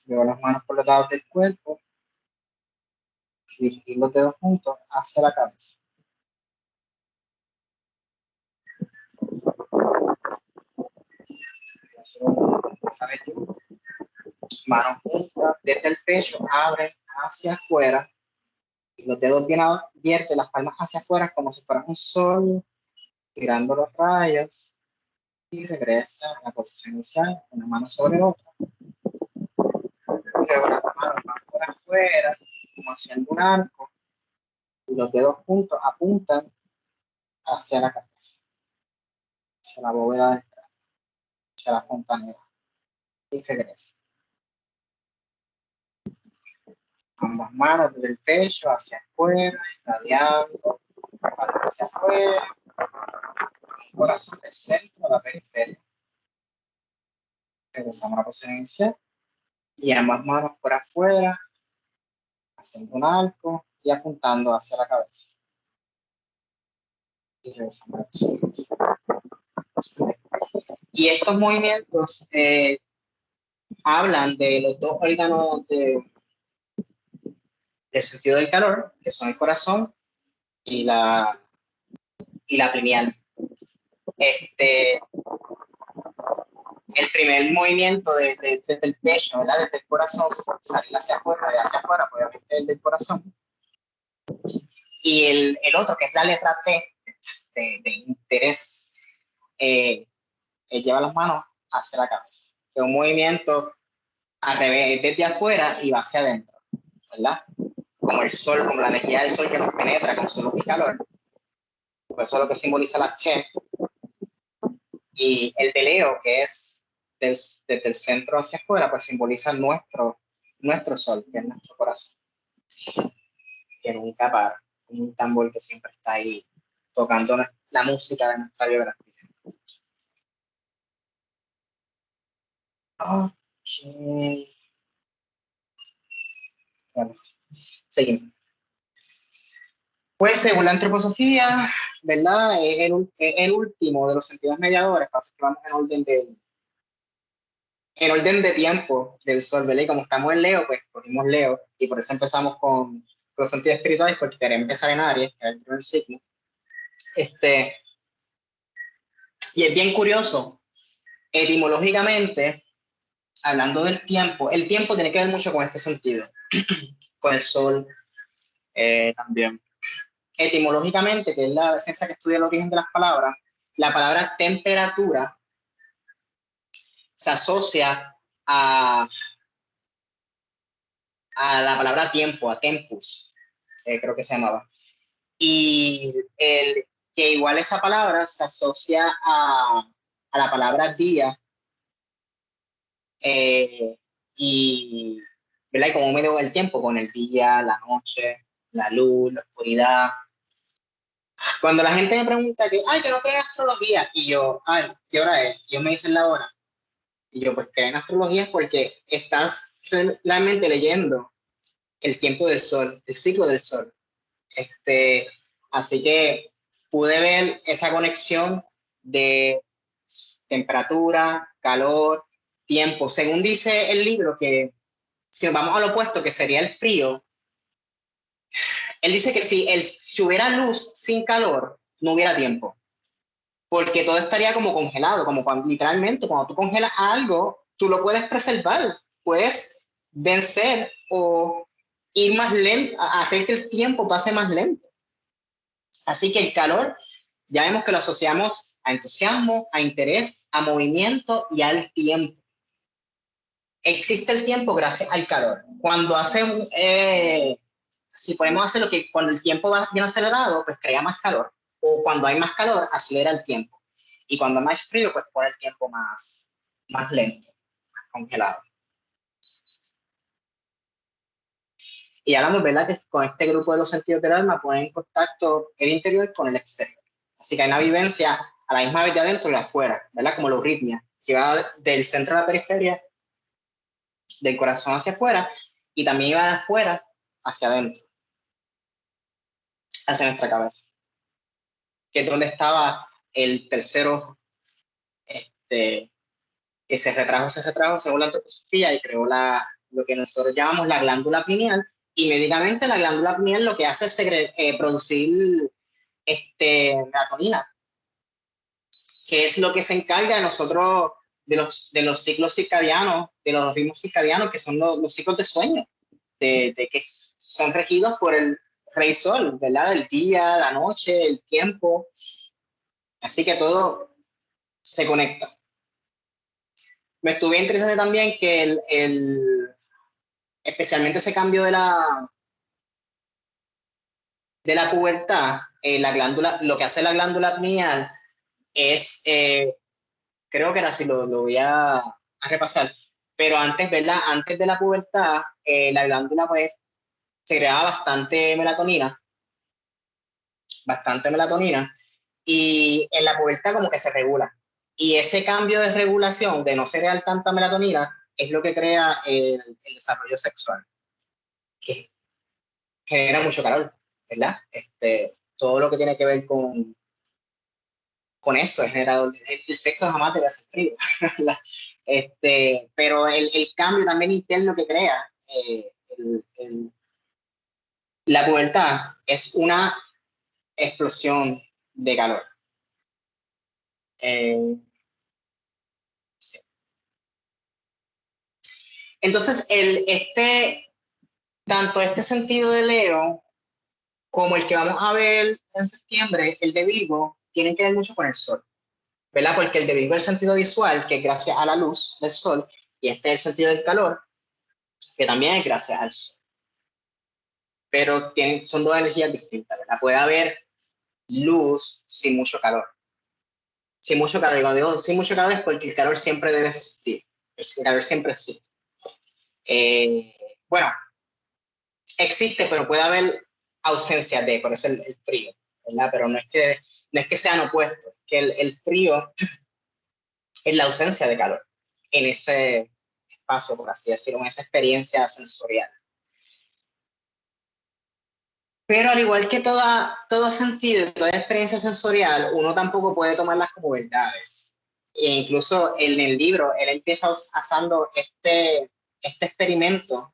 Llevo las manos por los lados del cuerpo y dirigir los dedos juntos hacia la cabeza. Otra vez yo. Manos juntas desde el pecho, abren hacia afuera Los dedos bien abiertos, las palmas hacia afuera, como si fueras un sol, tirando los rayos. Y regresa a la posición inicial, una mano sobre otra. Luego las manos van por afuera, como haciendo un arco. Y los dedos juntos apuntan hacia la cabeza, hacia la bóveda de entrada, hacia la fontanera. Y regresa. Ambas manos desde el pecho hacia afuera, irradiando, hacia afuera, un corazón del centro a la periferia. Regresamos a la posición inicial y ambas manos por afuera, haciendo un arco y apuntando hacia la cabeza. Y regresamos a la posición inicial. Y estos movimientos hablan de los dos órganos del sentido del calor, que son el corazón y la pineal. El primer movimiento desde el pecho, ¿verdad? Desde el corazón, salir hacia afuera, de hacia afuera, pues, obviamente el del corazón. Y el otro, que es la letra T, de interés, lleva las manos hacia la cabeza. Es un movimiento al revés, desde afuera y va hacia adentro, ¿verdad? Como el sol, como la energía del sol que nos penetra con su luz y calor. Pues eso es lo que simboliza la T. Y el de Leo, que es desde el centro hacia afuera, pues simboliza nuestro sol, que es nuestro corazón. Que nunca para, un tambor que siempre está ahí tocando la música de nuestra biografía. Ok. Bueno, seguimos. Pues según la antroposofía, ¿verdad? Es el último de los sentidos mediadores, pasa que vamos en orden de tiempo del sol, ¿verdad? Y como estamos en Leo, pues cogimos Leo, y por eso empezamos con los sentidos espirituales, porque quería empezar en Aries, que es el primer signo. Y es bien curioso, etimológicamente, hablando del tiempo, el tiempo tiene que ver mucho con este sentido, con el sol también. Etimológicamente, que es la ciencia que estudia el origen de las palabras, la palabra temperatura se asocia a la palabra tiempo, a tempus, creo que se llamaba. Y que igual esa palabra se asocia a la palabra día, y, ¿verdad? Y como medio del tiempo, con el día, la noche, la luz, la oscuridad. Cuando la gente me pregunta que no creen en astrología, y yo, ¿qué hora es? Y ellos me dicen la hora. Y yo, pues creen en astrología porque estás realmente leyendo el tiempo del sol, el ciclo del sol. Así que pude ver esa conexión de temperatura, calor, tiempo. Según dice el libro, que si nos vamos al opuesto, que sería el frío, él dice que si hubiera luz sin calor, no hubiera tiempo, porque todo estaría como congelado, como literalmente cuando tú congelas algo, tú lo puedes preservar, puedes vencer o ir más lento, hacer que el tiempo pase más lento. Así que el calor, ya vemos que lo asociamos a entusiasmo, a interés, a movimiento y al tiempo. Existe el tiempo gracias al calor. Cuando si podemos hacer lo que cuando el tiempo va bien acelerado, pues crea más calor. O cuando hay más calor, acelera el tiempo. Y cuando hay más frío, pues pone el tiempo más lento, más congelado. Y hablamos, ¿verdad?, que con este grupo de los sentidos del alma ponen en contacto el interior con el exterior. Así que hay una vivencia a la misma vez de adentro y de afuera, ¿verdad? Como la euritmia, que va del centro a la periferia, del corazón hacia afuera, y también va de afuera hacia adentro, hacia nuestra cabeza, que es donde estaba el tercero, que se retrajo según la antroposofía y creó lo que nosotros llamamos la glándula pineal. Y médicamente la glándula pineal lo que hace es producir melatonina, que es lo que se encarga de nosotros, de los ciclos circadianos, de los ritmos circadianos, que son los ciclos de sueño, de que son regidos por rey sol, ¿verdad? El día, la noche, el tiempo. Así que todo se conecta. Me estuve interesante también que especialmente ese cambio de la pubertad, la glándula, lo que hace la glándula pineal es, creo que ahora sí lo voy a repasar, pero antes, ¿verdad? Antes de la pubertad, la glándula pues segregaba bastante melatonina, y en la pubertad como que se regula. Y ese cambio de regulación, de no segregar tanta melatonina, es lo que crea el desarrollo sexual, que genera mucho calor, ¿verdad? Todo lo que tiene que ver con eso es generador. El sexo jamás debe hacer frío, ¿verdad? Pero el cambio también interno que crea la pubertad es una explosión de calor. Sí. Entonces, tanto este sentido de Leo como el que vamos a ver en septiembre, el de Virgo, tienen que ver mucho con el sol, ¿verdad? Porque el de Virgo es el sentido visual, que es gracias a la luz del sol, y este es el sentido del calor, que también es gracias al sol. Pero son dos energías distintas, ¿verdad? Puede haber luz sin mucho calor. Sin mucho calor, y cuando digo sin mucho calor es porque el calor siempre debe existir. El calor siempre existe. Bueno, existe, pero puede haber ausencia de, por eso el frío, ¿verdad? Pero no es que sean opuestos, que el frío es la ausencia de calor en ese espacio, por así decirlo, en esa experiencia sensorial. Pero al igual que todo sentido, toda experiencia sensorial, uno tampoco puede tomarlas como verdades. E incluso en el libro, él empieza usando este experimento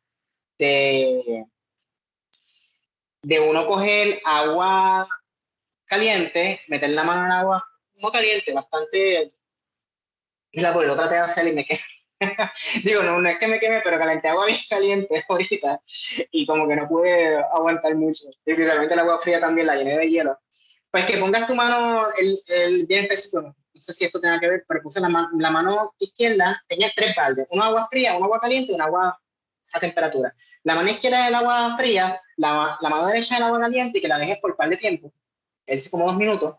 de, de uno coger agua caliente, meter la mano en agua, no caliente, bastante, porque lo traté de hacer y me quedé. Digo, no es que me queme, pero calenté agua bien caliente ahorita y como que no pude aguantar mucho. Y especialmente el agua fría también la llené de hielo. Pues que pongas tu mano bien específico, no sé si esto tenga que ver, pero puse la mano izquierda, tenía 3 baldes, una agua fría, una agua caliente y una agua a temperatura. La mano izquierda del agua fría, la mano derecha del agua caliente y que la dejes por un par de tiempo, él como 2 minutos.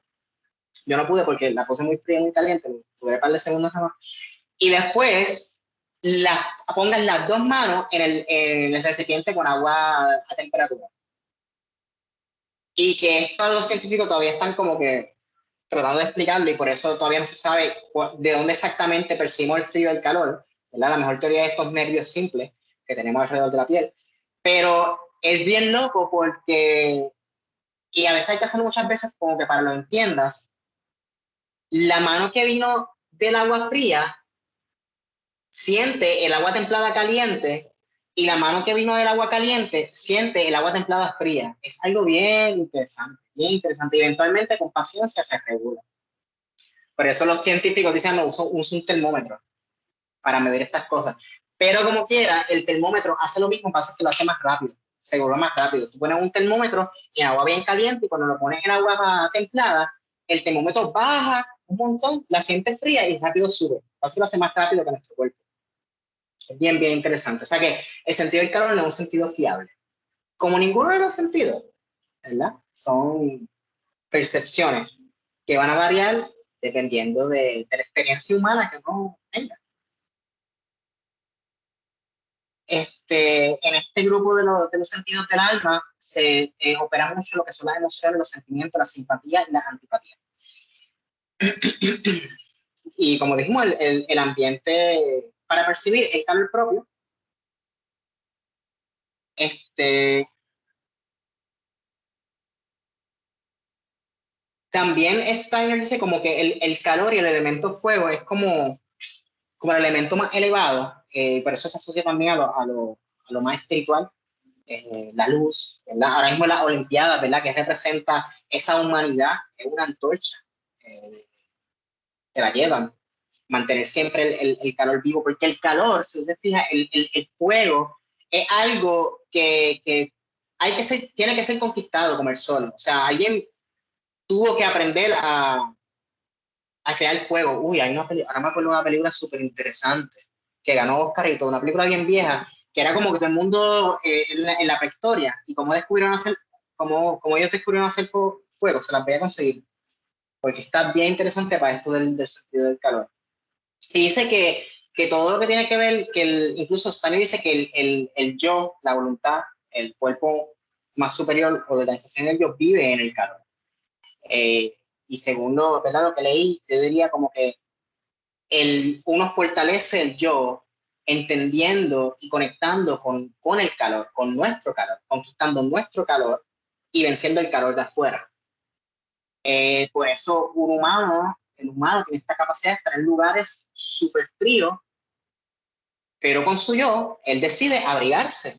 Yo no pude porque la puse muy fría y muy caliente, tuve un par de segundos nada más. Y después pongan las 2 manos en el recipiente con agua a temperatura. Y que esto los científicos todavía están como que tratando de explicarlo y por eso todavía no se sabe de dónde exactamente percibimos el frío y el calor, ¿verdad? La mejor teoría de estos nervios simples que tenemos alrededor de la piel. Pero es bien loco porque, y a veces hay que hacerlo muchas veces como que para que lo entiendas, la mano que vino del agua fría siente el agua templada caliente y la mano que vino del agua caliente siente el agua templada fría. Es algo bien interesante, bien interesante. Y eventualmente con paciencia se regula. Por eso los científicos dicen, no, uso un termómetro para medir estas cosas. Pero como quiera, el termómetro hace lo mismo, pasa que lo hace más rápido, se vuelve más rápido. Tú pones un termómetro en agua bien caliente y cuando lo pones en agua templada, el termómetro baja un montón, la sientes fría y rápido sube. Pasa que lo hace más rápido que nuestro cuerpo. Es bien, bien interesante. O sea que el sentido del calor no es un sentido fiable. Como ninguno de los sentidos, ¿verdad? Son percepciones que van a variar dependiendo de la experiencia humana que uno tenga. En este grupo de los sentidos del alma se opera mucho lo que son las emociones, los sentimientos, la simpatía y la antipatía. Y como dijimos, el ambiente para percibir el calor propio, también Steiner dice como que el calor y el elemento fuego es como el elemento más elevado, por eso se asocia también a lo más espiritual, la luz, ¿verdad? Ahora mismo las Olimpiadas, ¿verdad? Que representa esa humanidad, es una antorcha, que la llevan, mantener siempre el calor vivo, porque el calor, si usted fija, el fuego es algo que tiene que ser conquistado como el sol. O sea, alguien tuvo que aprender a crear fuego. Uy, ahora me acuerdo de una película súper interesante que ganó Oscar y todo, una película bien vieja, que era como que todo el mundo en la prehistoria y cómo descubrieron hacer, cómo ellos descubrieron hacer fuego, se las voy a conseguir, porque está bien interesante para esto del sentido del calor. Y dice que todo lo que tiene que ver, incluso Stanley dice que el yo, la voluntad, el cuerpo más superior o de la organización del yo vive en el calor. Y según ¿verdad? Lo que leí, yo diría como que uno fortalece el yo entendiendo y conectando con el calor, con nuestro calor, conquistando nuestro calor y venciendo el calor de afuera. Por eso el humano tiene esta capacidad de estar en lugares súper fríos, pero con su yo, él decide abrigarse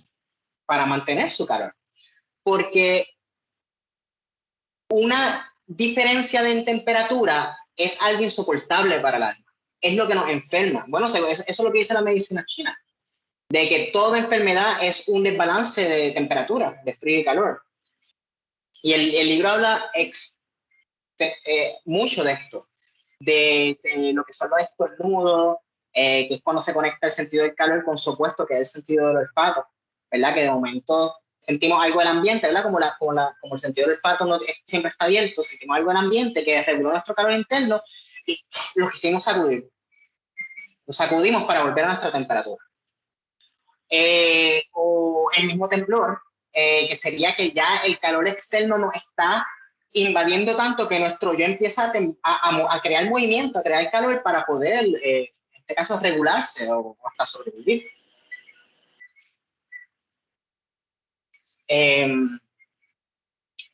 para mantener su calor. Porque una diferencia de temperatura es algo insoportable para el alma. Es lo que nos enferma. Bueno, eso es lo que dice la medicina china, de que toda enfermedad es un desbalance de temperatura, de frío y calor. Y el libro habla mucho de esto, de lo que son los estornudos, que es cuando se conecta el sentido del calor con su opuesto, que es el sentido del olfato, ¿verdad? Que de momento sentimos algo del ambiente, ¿verdad? Como el sentido del olfato siempre está abierto, sentimos algo del ambiente que reguló nuestro calor interno y lo quisimos sacudir. Lo sacudimos para volver a nuestra temperatura. O el mismo temblor, que sería que ya el calor externo nos está invadiendo tanto que nuestro yo empieza a crear movimiento, a crear calor para poder, en este caso, regularse o hasta sobrevivir.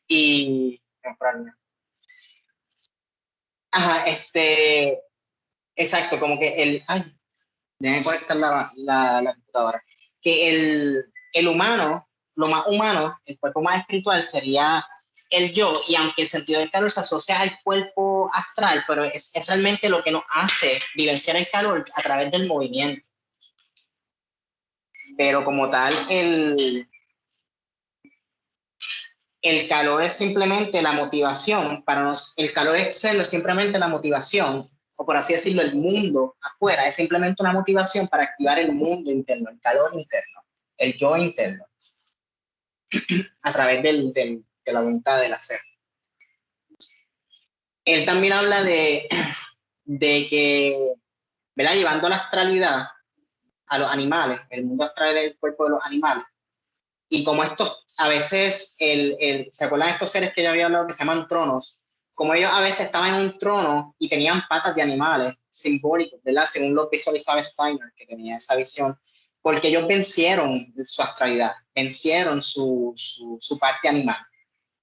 Y... Ajá, exacto, como que ay, déjenme conectar la computadora. Que el humano, lo más humano, el cuerpo más espiritual sería el yo, y aunque el sentido del calor se asocia al cuerpo astral, pero es realmente lo que nos hace vivenciar el calor a través del movimiento. Pero como tal, el calor es simplemente la motivación, el calor externo es simplemente la motivación, o por así decirlo, el mundo afuera es simplemente una motivación para activar el mundo interno, el calor interno, el yo interno, a través de la voluntad del hacer. Él también habla de que, ¿verdad? Llevando la astralidad a los animales, el mundo astral del cuerpo de los animales, y como estos, a veces, ¿se acuerdan de estos seres que yo había hablado que se llaman tronos? Como ellos a veces estaban en un trono y tenían patas de animales simbólicos, ¿verdad? Según lo visualizaba Steiner, que tenía esa visión, porque ellos vencieron su astralidad, vencieron su parte animal.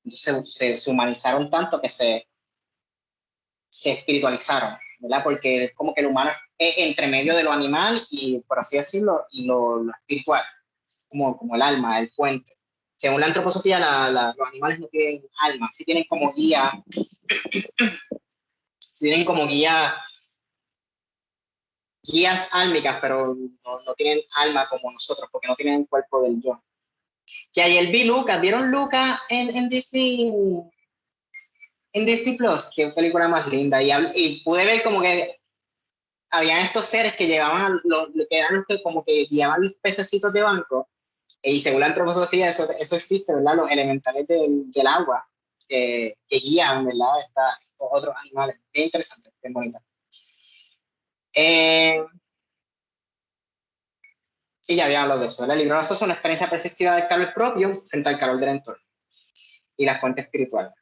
Entonces se humanizaron tanto que se espiritualizaron, ¿verdad? Porque es como que el humano es entre medio de lo animal y, por así decirlo, y lo espiritual, como el alma, el puente. Según la antroposofía, los animales no tienen alma, sí tienen como guía, sí tienen como guías álmicas, pero no tienen alma como nosotros, porque no tienen el cuerpo del yo. Que ayer vi Lucas, ¿vieron Lucas en Disney? En Disney Plus, qué película más linda. Y pude ver como que habían estos seres que llevaban lo que eran los que como que guiaban los pececitos de banco. Y según la antroposofía, eso existe, ¿verdad? Los elementales del agua que guían, ¿verdad? Estos otros animales. Es interesante, es bonito. Y ya había hablado de eso, ¿verdad? El libro de es una experiencia perceptiva del calor propio frente al calor del entorno y la fuente espiritual.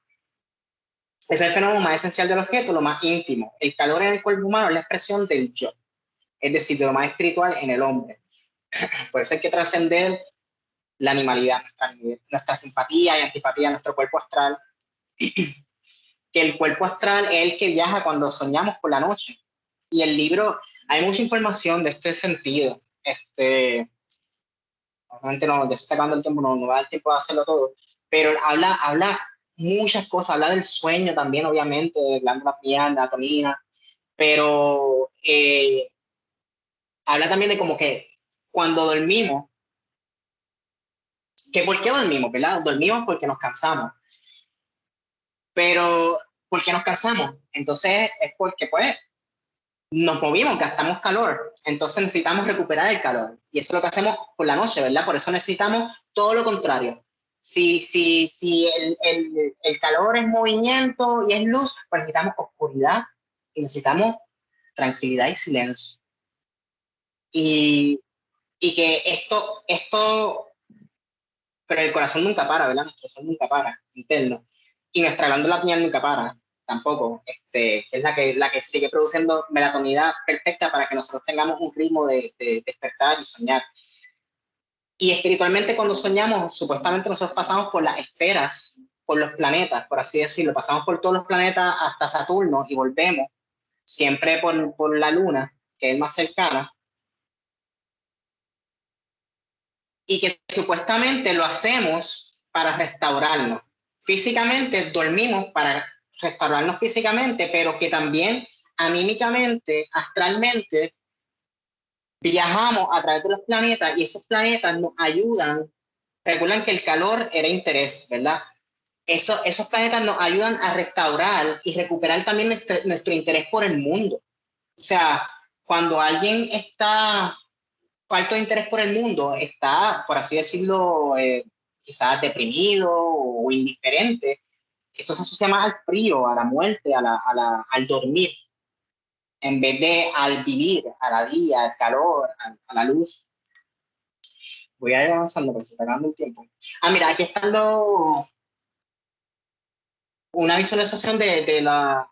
Es el fenómeno más esencial del objeto, lo más íntimo. El calor en el cuerpo humano es la expresión del yo, es decir, de lo más espiritual en el hombre. Por eso hay que trascender la animalidad, nuestra simpatía y antipatía, nuestro cuerpo astral, que el cuerpo astral es el que viaja cuando soñamos por la noche. Y el libro, hay mucha información de este sentido. Obviamente no, ya se está acabando el tiempo, no va a dar tiempo de hacerlo todo, pero habla muchas cosas, habla del sueño también, obviamente, de glándulas pineales, de anatomía, pero habla también de como que cuando dormimos, que ¿por qué dormimos, verdad? Dormimos porque nos cansamos. Pero, ¿por qué nos cansamos? Entonces es porque, pues, nos movimos, gastamos calor, entonces necesitamos recuperar el calor. Y eso es lo que hacemos por la noche, ¿verdad? Por eso necesitamos todo lo contrario. Si el calor es movimiento y es luz, pues necesitamos oscuridad y necesitamos tranquilidad y silencio. Y, y que pero el corazón nunca para, ¿verdad? Nuestro corazón nunca para, interno. Y nuestra glándula pineal nunca para, tampoco, que es la que sigue produciendo melatonina perfecta para que nosotros tengamos un ritmo de despertar y soñar. Y espiritualmente cuando soñamos, supuestamente nosotros pasamos por las esferas, por los planetas, por así decirlo, pasamos por todos los planetas hasta Saturno y volvemos, siempre por la Luna, que es más cercana, y que supuestamente lo hacemos para restaurarnos. Físicamente dormimos para restaurarnos físicamente, pero que también anímicamente, astralmente, viajamos a través de los planetas y esos planetas nos ayudan. Recuerden que el calor era interés, ¿verdad? Esos planetas nos ayudan a restaurar y recuperar también nuestro interés por el mundo. O sea, cuando alguien está falto de interés por el mundo, está, por así decirlo, quizás deprimido o indiferente, eso se asocia más al frío, a la muerte, al dormir, en vez de al vivir, a la día, al calor, a la luz. Voy a ir avanzando porque se está acabando el tiempo. Ah, mira, aquí está una visualización de la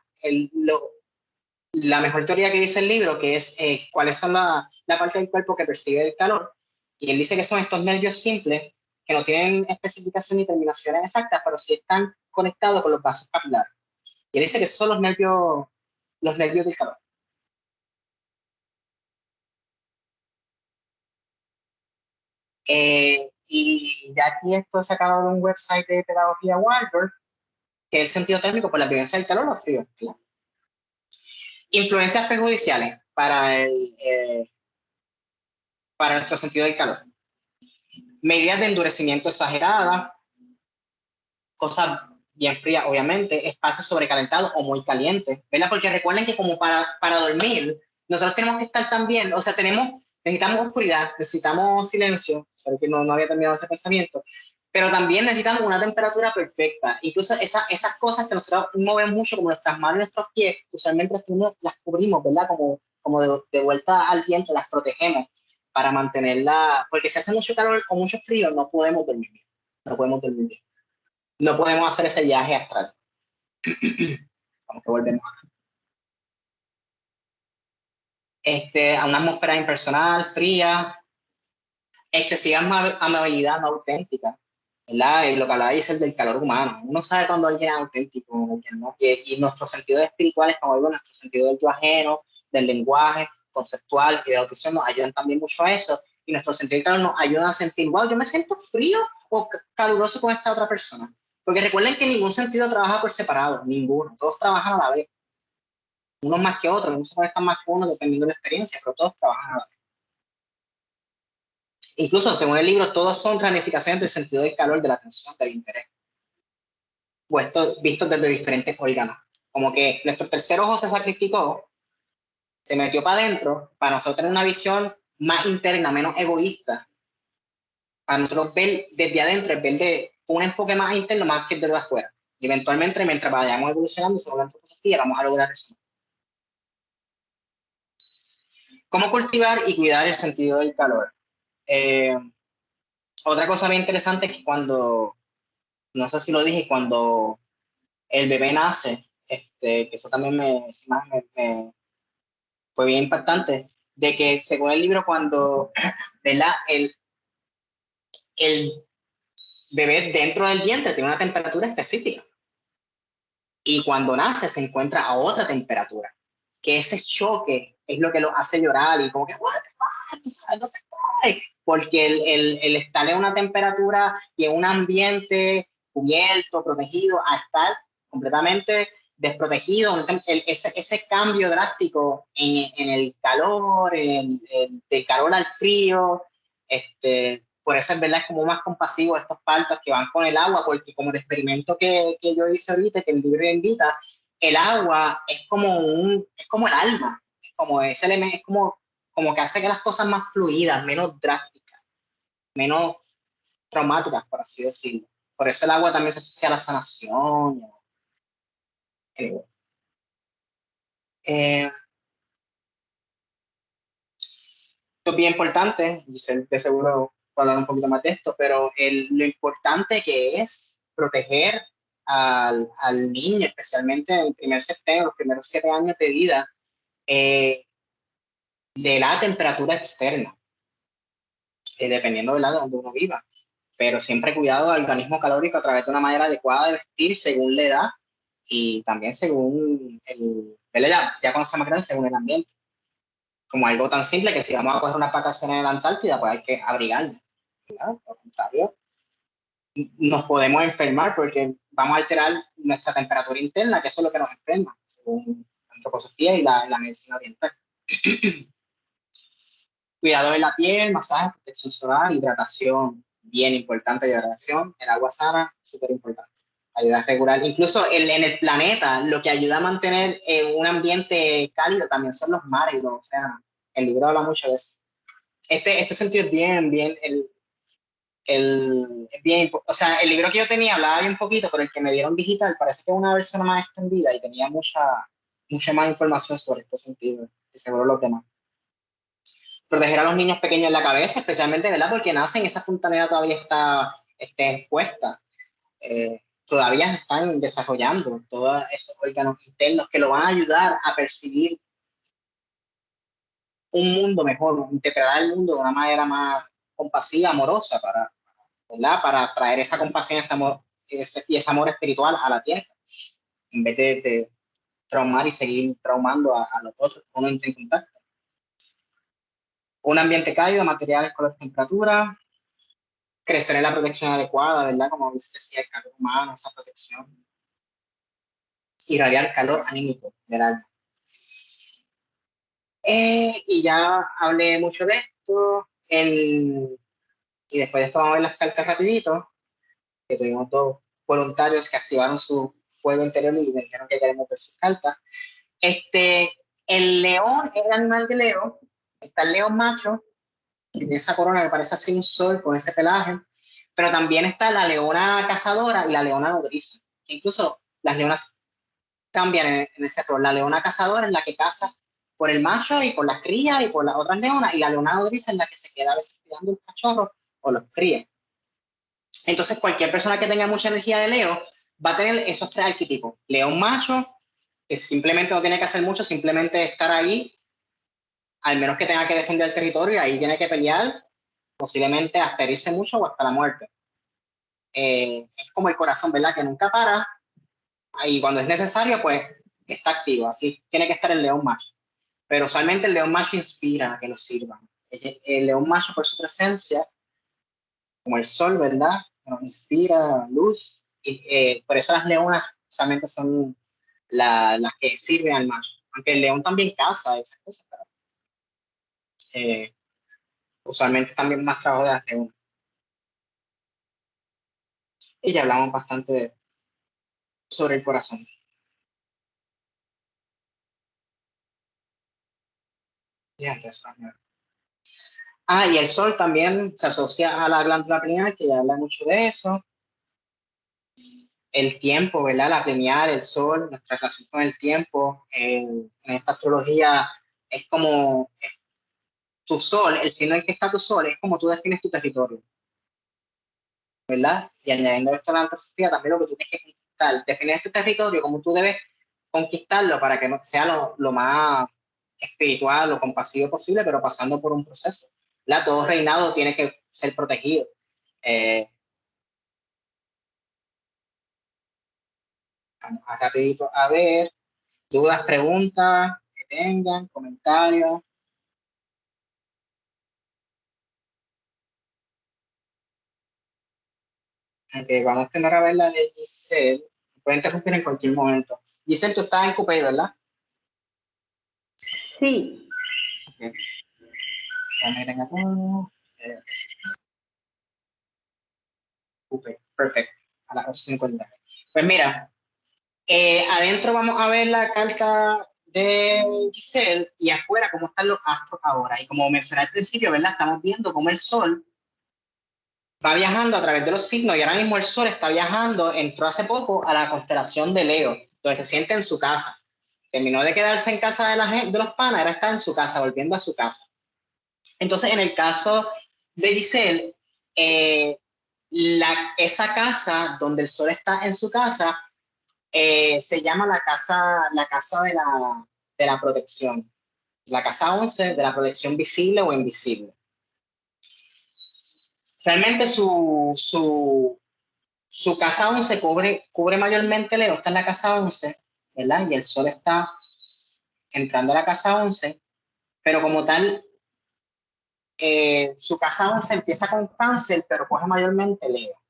mejor teoría que dice el libro, que es cuáles son la parte del cuerpo que percibe el calor. Y él dice que son estos nervios simples que no tienen especificación ni terminaciones exactas, pero sí están conectados con los vasos capilares. Y él dice que esos son los nervios del calor. Y ya aquí esto es sacado de un website de pedagogía Waldorf, que es el sentido térmico por la vivencia del calor o frío. Claro. Influencias perjudiciales para nuestro sentido del calor. Medidas de endurecimiento exageradas, cosas bien frías, obviamente, espacios sobrecalentados o muy calientes, ¿verdad? Porque recuerden que como para dormir, nosotros tenemos que estar también, o sea, necesitamos oscuridad, necesitamos silencio, sabes que no había terminado ese pensamiento, pero también necesitamos una temperatura perfecta. Incluso esas cosas que nosotros movemos mucho, como nuestras manos y nuestros pies, usualmente las cubrimos, ¿verdad? Como de vuelta al viento, las protegemos para mantenerla, porque si hace mucho calor o mucho frío, no podemos dormir bien, no podemos dormir bien. No podemos hacer ese viaje astral. Como que volvemos a una atmósfera impersonal, fría, excesiva amabilidad no auténtica, ¿verdad? Y lo que hablaba es el del calor humano. Uno sabe cuando alguien es auténtico, ¿no? Y nuestros sentidos espirituales, como digo, nuestro sentido del yo ajeno, del lenguaje conceptual y de la audición nos ayudan también mucho a eso. Y nuestro sentido del calor nos ayuda a sentir, wow, yo me siento frío o caluroso con esta otra persona. Porque recuerden que ningún sentido trabaja por separado, ninguno. Todos trabajan a la vez. Unos más que otros, unos se conectan más que uno dependiendo de la experiencia, pero todos trabajan a la vez. Incluso, según el libro, todos son ramificaciones del sentido del calor, de la atención, del interés, vistos desde diferentes órganos. Como que nuestro tercer ojo se sacrificó, se metió para adentro, para nosotros tener una visión más interna, menos egoísta, para nosotros ver desde adentro, ver de un enfoque más interno más que desde afuera. Y eventualmente, mientras vayamos evolucionando según la antroposofía, vamos a lograr eso. ¿Cómo cultivar y cuidar el sentido del calor? Eh, Otra cosa bien interesante es que no sé si lo dije, cuando el bebé nace, que eso también fue bien impactante, de que según el libro, cuando ¿verdad? El bebé dentro del vientre tiene una temperatura específica y cuando nace se encuentra a otra temperatura, que ese choque es lo que lo hace llorar y como que, what the fuck, ¿tú sabes dónde estoy? Porque el estar en una temperatura y en un ambiente cubierto, protegido, a estar completamente desprotegido, ese cambio drástico en el calor, del calor al frío, por eso es verdad, es como más compasivo estos partos que van con el agua, porque como el experimento que yo hice ahorita, que el libro invita, el agua es como el alma, es como ese elemento, es como que hace que las cosas más fluidas, menos drásticas, menos traumáticas, por así decirlo. Por eso el agua también se asocia a la sanación. Anyway. Esto es bien importante, Giselle, de seguro va a hablar un poquito más de esto, pero lo importante que es proteger al niño, especialmente en el primer septenio, los primeros 7 años de vida, de la temperatura externa, dependiendo de la de donde uno viva. Pero siempre cuidado al organismo calórico a través de una manera adecuada de vestir según la edad y también según ya cuando sea más grande, según el ambiente. Como algo tan simple que si vamos a coger unas vacaciones en la Antártida, pues hay que abrigarnos. Claro, por contrario, nos podemos enfermar porque vamos a alterar nuestra temperatura interna, que eso es lo que nos enferma, según la antroposofía y la medicina oriental. Cuidado de la piel, masaje, protección solar, hidratación, bien importante, hidratación, el agua sana, súper importante. Ayuda a regular, incluso en el planeta, lo que ayuda a mantener un ambiente cálido también son los mares y los océanos. El libro habla mucho de eso. Este sentido es o sea, el libro que yo tenía hablaba bien poquito, pero el que me dieron digital parece que es una versión más extendida y tenía mucha más información sobre este sentido, y seguro lo que más. Proteger a los niños pequeños en la cabeza, especialmente, ¿verdad? Porque nacen, esa fontanera todavía está expuesta. Todavía se están desarrollando todos esos órganos internos que lo van a ayudar a percibir un mundo mejor, interpretar el mundo de una manera más compasiva, amorosa, ¿verdad? Para traer esa compasión y ese amor espiritual a la tierra, en vez de traumar y seguir traumando a los otros que uno entra en contacto. Un ambiente cálido, materiales, color, temperatura, crecer en la protección adecuada, ¿verdad? Como decía, el calor humano, esa protección. Irradiar calor anímico del alma. Y ya hablé mucho de esto. Y después de esto vamos a ver las cartas rapidito, que tuvimos 2 voluntarios que activaron su fuego interior y me dijeron que queremos ver sus cartas. El león es el animal de Leo. Está el león macho, que tiene esa corona que parece así un sol con ese pelaje, pero también está la leona cazadora y la leona nodriza. Incluso las leonas cambian en ese rol. La leona cazadora es la que caza por el macho y por las crías y por las otras leonas, y la leona nodriza es la que se queda a veces cuidando el cachorro o los crías. Entonces, cualquier persona que tenga mucha energía de Leo va a tener esos 3 arquetipos. León macho, que simplemente no tiene que hacer mucho, simplemente estar ahí, al menos que tenga que defender el territorio, y ahí tiene que pelear, posiblemente hasta herirse mucho o hasta la muerte. Es como el corazón, ¿verdad? Que nunca para, y cuando es necesario, pues está activo. Así tiene que estar el león macho. Pero usualmente el león macho inspira a que lo sirvan. El león macho, por su presencia, como el sol, ¿verdad? Nos inspira luz. Y por eso las leonas usualmente son las que sirven al macho. Aunque el león también caza esas cosas, pero usualmente también más trabajo de las leonas. Y ya hablamos bastante sobre el corazón. Y antes, y el sol también se asocia a la glándula pineal, que ya habla mucho de eso. El tiempo, ¿verdad? La pineal, el sol, nuestra relación con el tiempo. En esta astrología es como tu sol, el signo en que está tu sol, es como tú defines tu territorio, ¿verdad? Y añadiendo esto a la antroposofía, también lo que tú tienes que conquistar. Definir este territorio, como tú debes conquistarlo para que no sea lo más espiritual o compasivo posible, pero pasando por un proceso. ¿Verdad? Todo reinado tiene que ser protegido. Vamos a rapidito a ver. Dudas, preguntas que tengan, comentarios. Okay, vamos primero a ver la de Giselle. Puede interrumpir en cualquier momento. Giselle, tú estás en Coupé, ¿verdad? Sí. Okay. Vamos a ir todo. Perfecto, a las 8:50. Pues mira, adentro vamos a ver la carta de Giselle y afuera cómo están los astros ahora. Y como mencioné al principio, ¿verdad? Estamos viendo cómo el Sol va viajando a través de los signos y ahora mismo el Sol está viajando, entró hace poco a la constelación de Leo, donde se siente en su casa. Terminó de quedarse en casa de, de los panas, ahora está en su casa, volviendo a su casa. Entonces, en el caso de Giselle, esa casa donde el Sol está en su casa se llama la casa de la protección, la casa 11 de la protección visible o invisible. Realmente su casa 11 cubre mayormente Leo, está en la casa 11, ¿verdad? Y el Sol está entrando a la casa 11, pero como tal, su casa 11 empieza con Cáncer, pero coge mayormente Leo.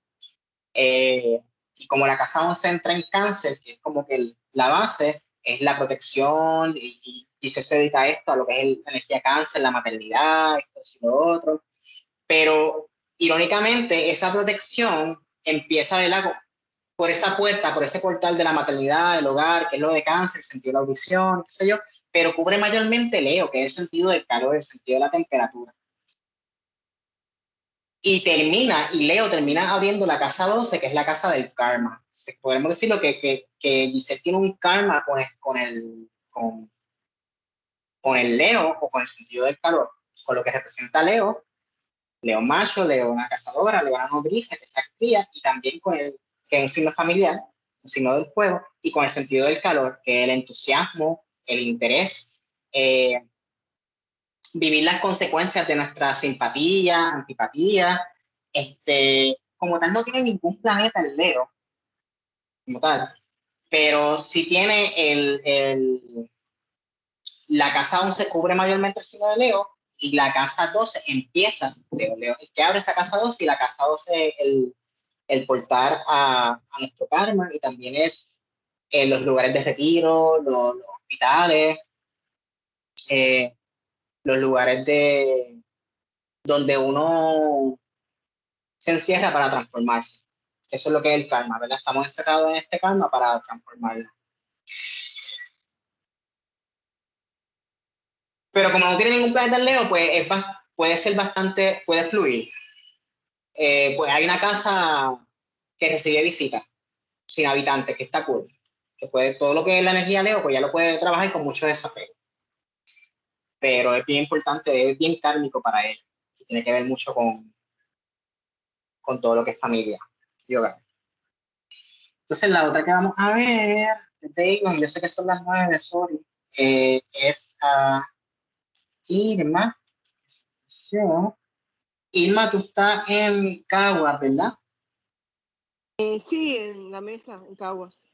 Y como la casa 11 entra en Cáncer, que es como que la base, es la protección, y se dedica a esto, a lo que es la energía Cáncer, la maternidad, esto y lo otro. Pero irónicamente, esa protección empieza por esa puerta, por ese portal de la maternidad, el hogar, que es lo de Cáncer, el sentido de la audición, qué sé yo, pero cubre mayormente Leo, que es el sentido del calor, el sentido de la temperatura. Y Leo termina abriendo la casa 12, que es la casa del karma. Podemos decirlo que Giselle tiene un karma con el Leo o con el sentido del calor, con lo que representa Leo, Leo macho, Leona cazadora, Leona nodriza, que es la cría, y también con el, que es un signo familiar, un signo del fuego, y con el sentido del calor, que es el entusiasmo, el interés, vivir las consecuencias de nuestra simpatía, antipatía. Como tal, no tiene ningún planeta en Leo, como tal, pero sí tiene la casa 11 cubre mayormente el signo de Leo y la casa 12 empieza Leo, que abre esa casa 12 y la casa 12 el portar a nuestro karma y también es los lugares de retiro, los hospitales, eh, los lugares donde uno se encierra para transformarse. Eso es lo que es el karma, ¿verdad? Estamos encerrados en este karma para transformarlo. Pero como no tiene ningún planeta en Leo, pues puede ser bastante, puede fluir. Pues hay una casa que recibe visitas sin habitantes, que está cool. Que puede, todo lo que es la energía Leo, pues ya lo puede trabajar con mucho desapego. Pero es bien importante, es bien kármico para él. Y tiene que ver mucho con todo lo que es familia y hogar. Entonces, la otra que vamos a ver, yo sé que son las 9, sorry, es Irma. Irma, tú estás en Caguas, ¿verdad? Sí, en la mesa, en Caguas.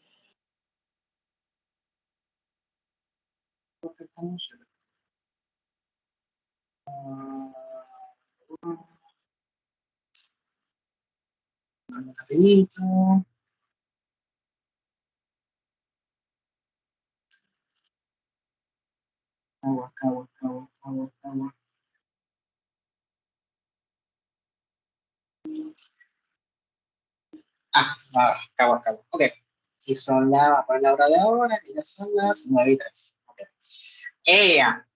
Rapidito. Caguas. Caguas. Ok. Y son voy a poner la hora de ahora, y ya son las 9:03. Okay. Ella,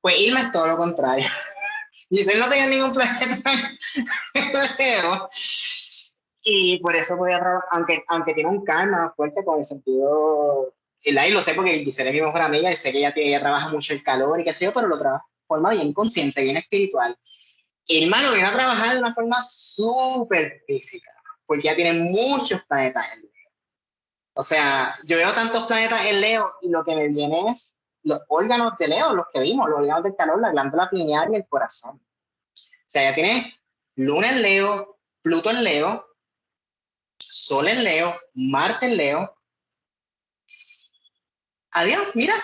pues Irma es todo lo contrario. Giselle no tenía ningún planeta en Leo. Y por eso podía trabajar, aunque tiene un karma fuerte con el sentido. Y lo sé porque Giselle es mi mejor amiga y sé que ella trabaja mucho el calor y qué sé yo, pero lo trabaja de forma bien consciente, bien espiritual. Irma lo viene a trabajar de una forma súper física, porque ya tiene muchos planetas en Leo. O sea, yo veo tantos planetas en Leo y lo que me viene es los órganos de Leo, los que vimos, los órganos del calor, la glándula pineal y el corazón. O sea, ya tiene Luna en Leo, Pluto en Leo, Sol en Leo, Marte en Leo. Adiós, mira.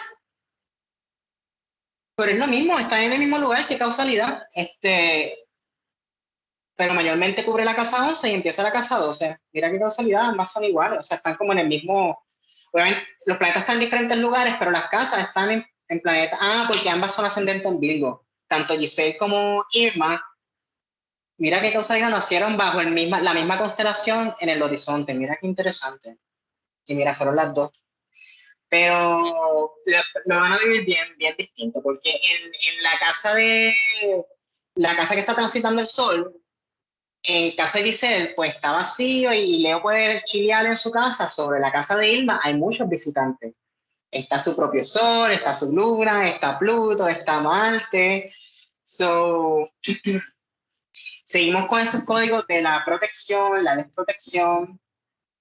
Pero es lo mismo, está en el mismo lugar, qué causalidad. Pero mayormente cubre la casa 11 y empieza la casa 12. Mira qué causalidad, ambas son iguales, o sea, están como en el mismo. Obviamente, los planetas están en diferentes lugares, pero las casas están en planetas. Porque ambas son ascendentes en Virgo. Tanto Giselle como Irma Mira qué casualidad, nacieron bajo la misma constelación en el horizonte. Mira qué interesante. Y mira, fueron las dos. Pero lo van a vivir bien, bien distinto, porque en la casa que está transitando el sol, en caso de Giselle, pues está vacío y Leo puede chilear en su casa. Sobre la casa de Irma hay muchos visitantes. Está su propio sol, está su luna, está Pluto, está Marte. So, seguimos con esos códigos de la protección, la desprotección,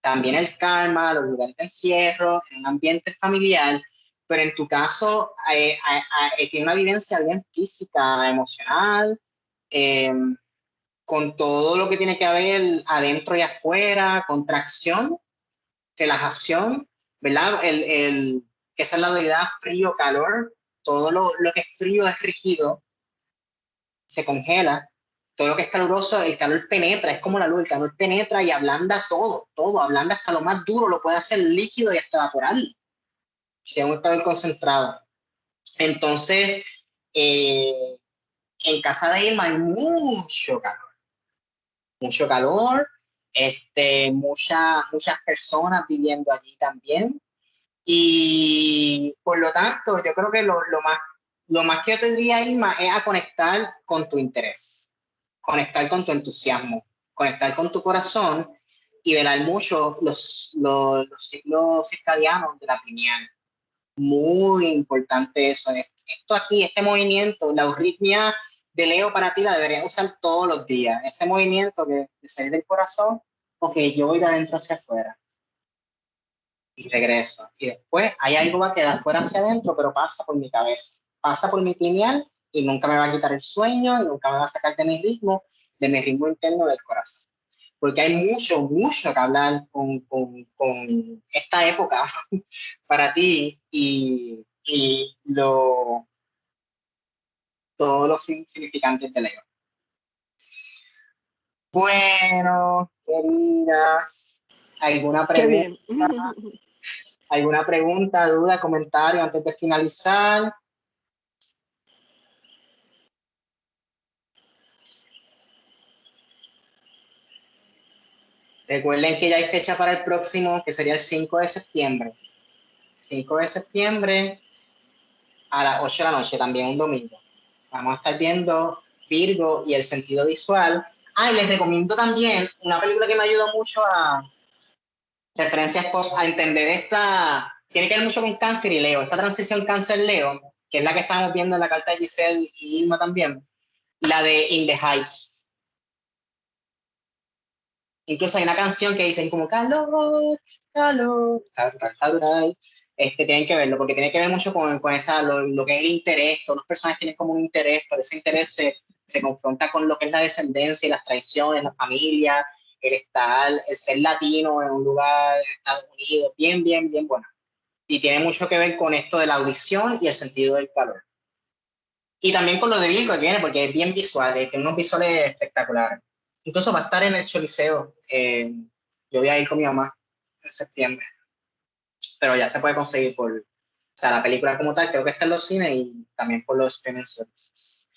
también el karma, los lugares de encierro, en un ambiente familiar, pero en tu caso tiene una vivencia bien física, emocional, eh, con todo lo que tiene que ver adentro y afuera, contracción, relajación, ¿verdad? Esa es la dualidad frío-calor, todo lo que es frío es rígido, se congela. Todo lo que es caluroso, el calor penetra, es como la luz, el calor penetra y ablanda todo, todo, ablanda hasta lo más duro, lo puede hacer líquido y hasta evaporar. Si es un calor concentrado. Entonces, en casa de Irma hay mucho calor, muchas personas viviendo allí también. Y por lo tanto, yo creo que lo más que yo tendría, Irma, es a conectar con tu interés, conectar con tu entusiasmo, conectar con tu corazón y velar mucho los ciclos circadianos de la pineal. Muy importante eso. Esto aquí, este movimiento, la euritmia de Leo para ti la deberías usar todos los días. Ese movimiento de salir del corazón, ok, yo voy de adentro hacia afuera y regreso. Y después hay algo va a quedar fuera hacia adentro, pero pasa por mi cabeza, pasa por mi pineal y nunca me va a quitar el sueño, nunca me va a sacar de mi ritmo interno del corazón. Porque hay mucho que hablar con esta época para ti y todos los significantes de Leo. Bueno, queridas, ¿alguna Qué bien. pregunta? ¿Alguna pregunta, duda, comentario antes de finalizar? Recuerden que ya hay fecha para el próximo, que sería el 5 de septiembre. 5 de septiembre a las 8 de la noche, también un domingo. Vamos a estar viendo Virgo y el sentido visual. Ah, y les recomiendo también una película que me ayudó mucho a referencias post, a entender tiene que ver mucho con Cáncer y Leo, esta transición Cáncer-Leo, que es la que estamos viendo en la carta de Giselle y Irma también, la de In the Heights. Incluso hay una canción que dicen como calor, calor, tienen que verlo, porque tiene que ver mucho con lo que es el interés. Todas las personas tienen como un interés, pero ese interés se confronta con lo que es la descendencia y las tradiciones, la familia, el ser latino en un lugar en Estados Unidos, bien, bien, bien bueno. Y tiene mucho que ver con esto de la audición y el sentido del calor. Y también con lo de Virgo que viene, porque es bien visual, tiene unos visuales espectaculares. Incluso va a estar en el Choliseo. Yo voy a ir con mi mamá en septiembre. Pero ya se puede conseguir o sea, la película como tal, creo que está en los cines y también por los streaming services.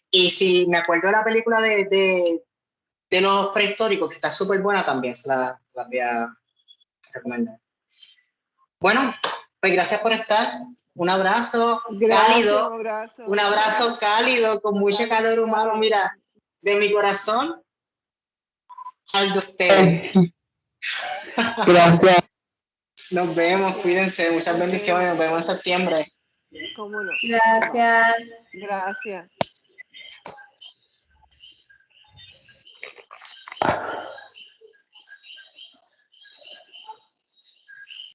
Y si me acuerdo de la película de los prehistóricos, que está súper buena también, se la voy a recomendar. Bueno, pues gracias por estar. Un abrazo cálido. Un abrazo cálido, con mucho calor humano, mira, de mi corazón al de ustedes. Gracias. Nos vemos, cuídense, muchas bendiciones, nos vemos en septiembre. ¿Cómo no? Gracias. Gracias.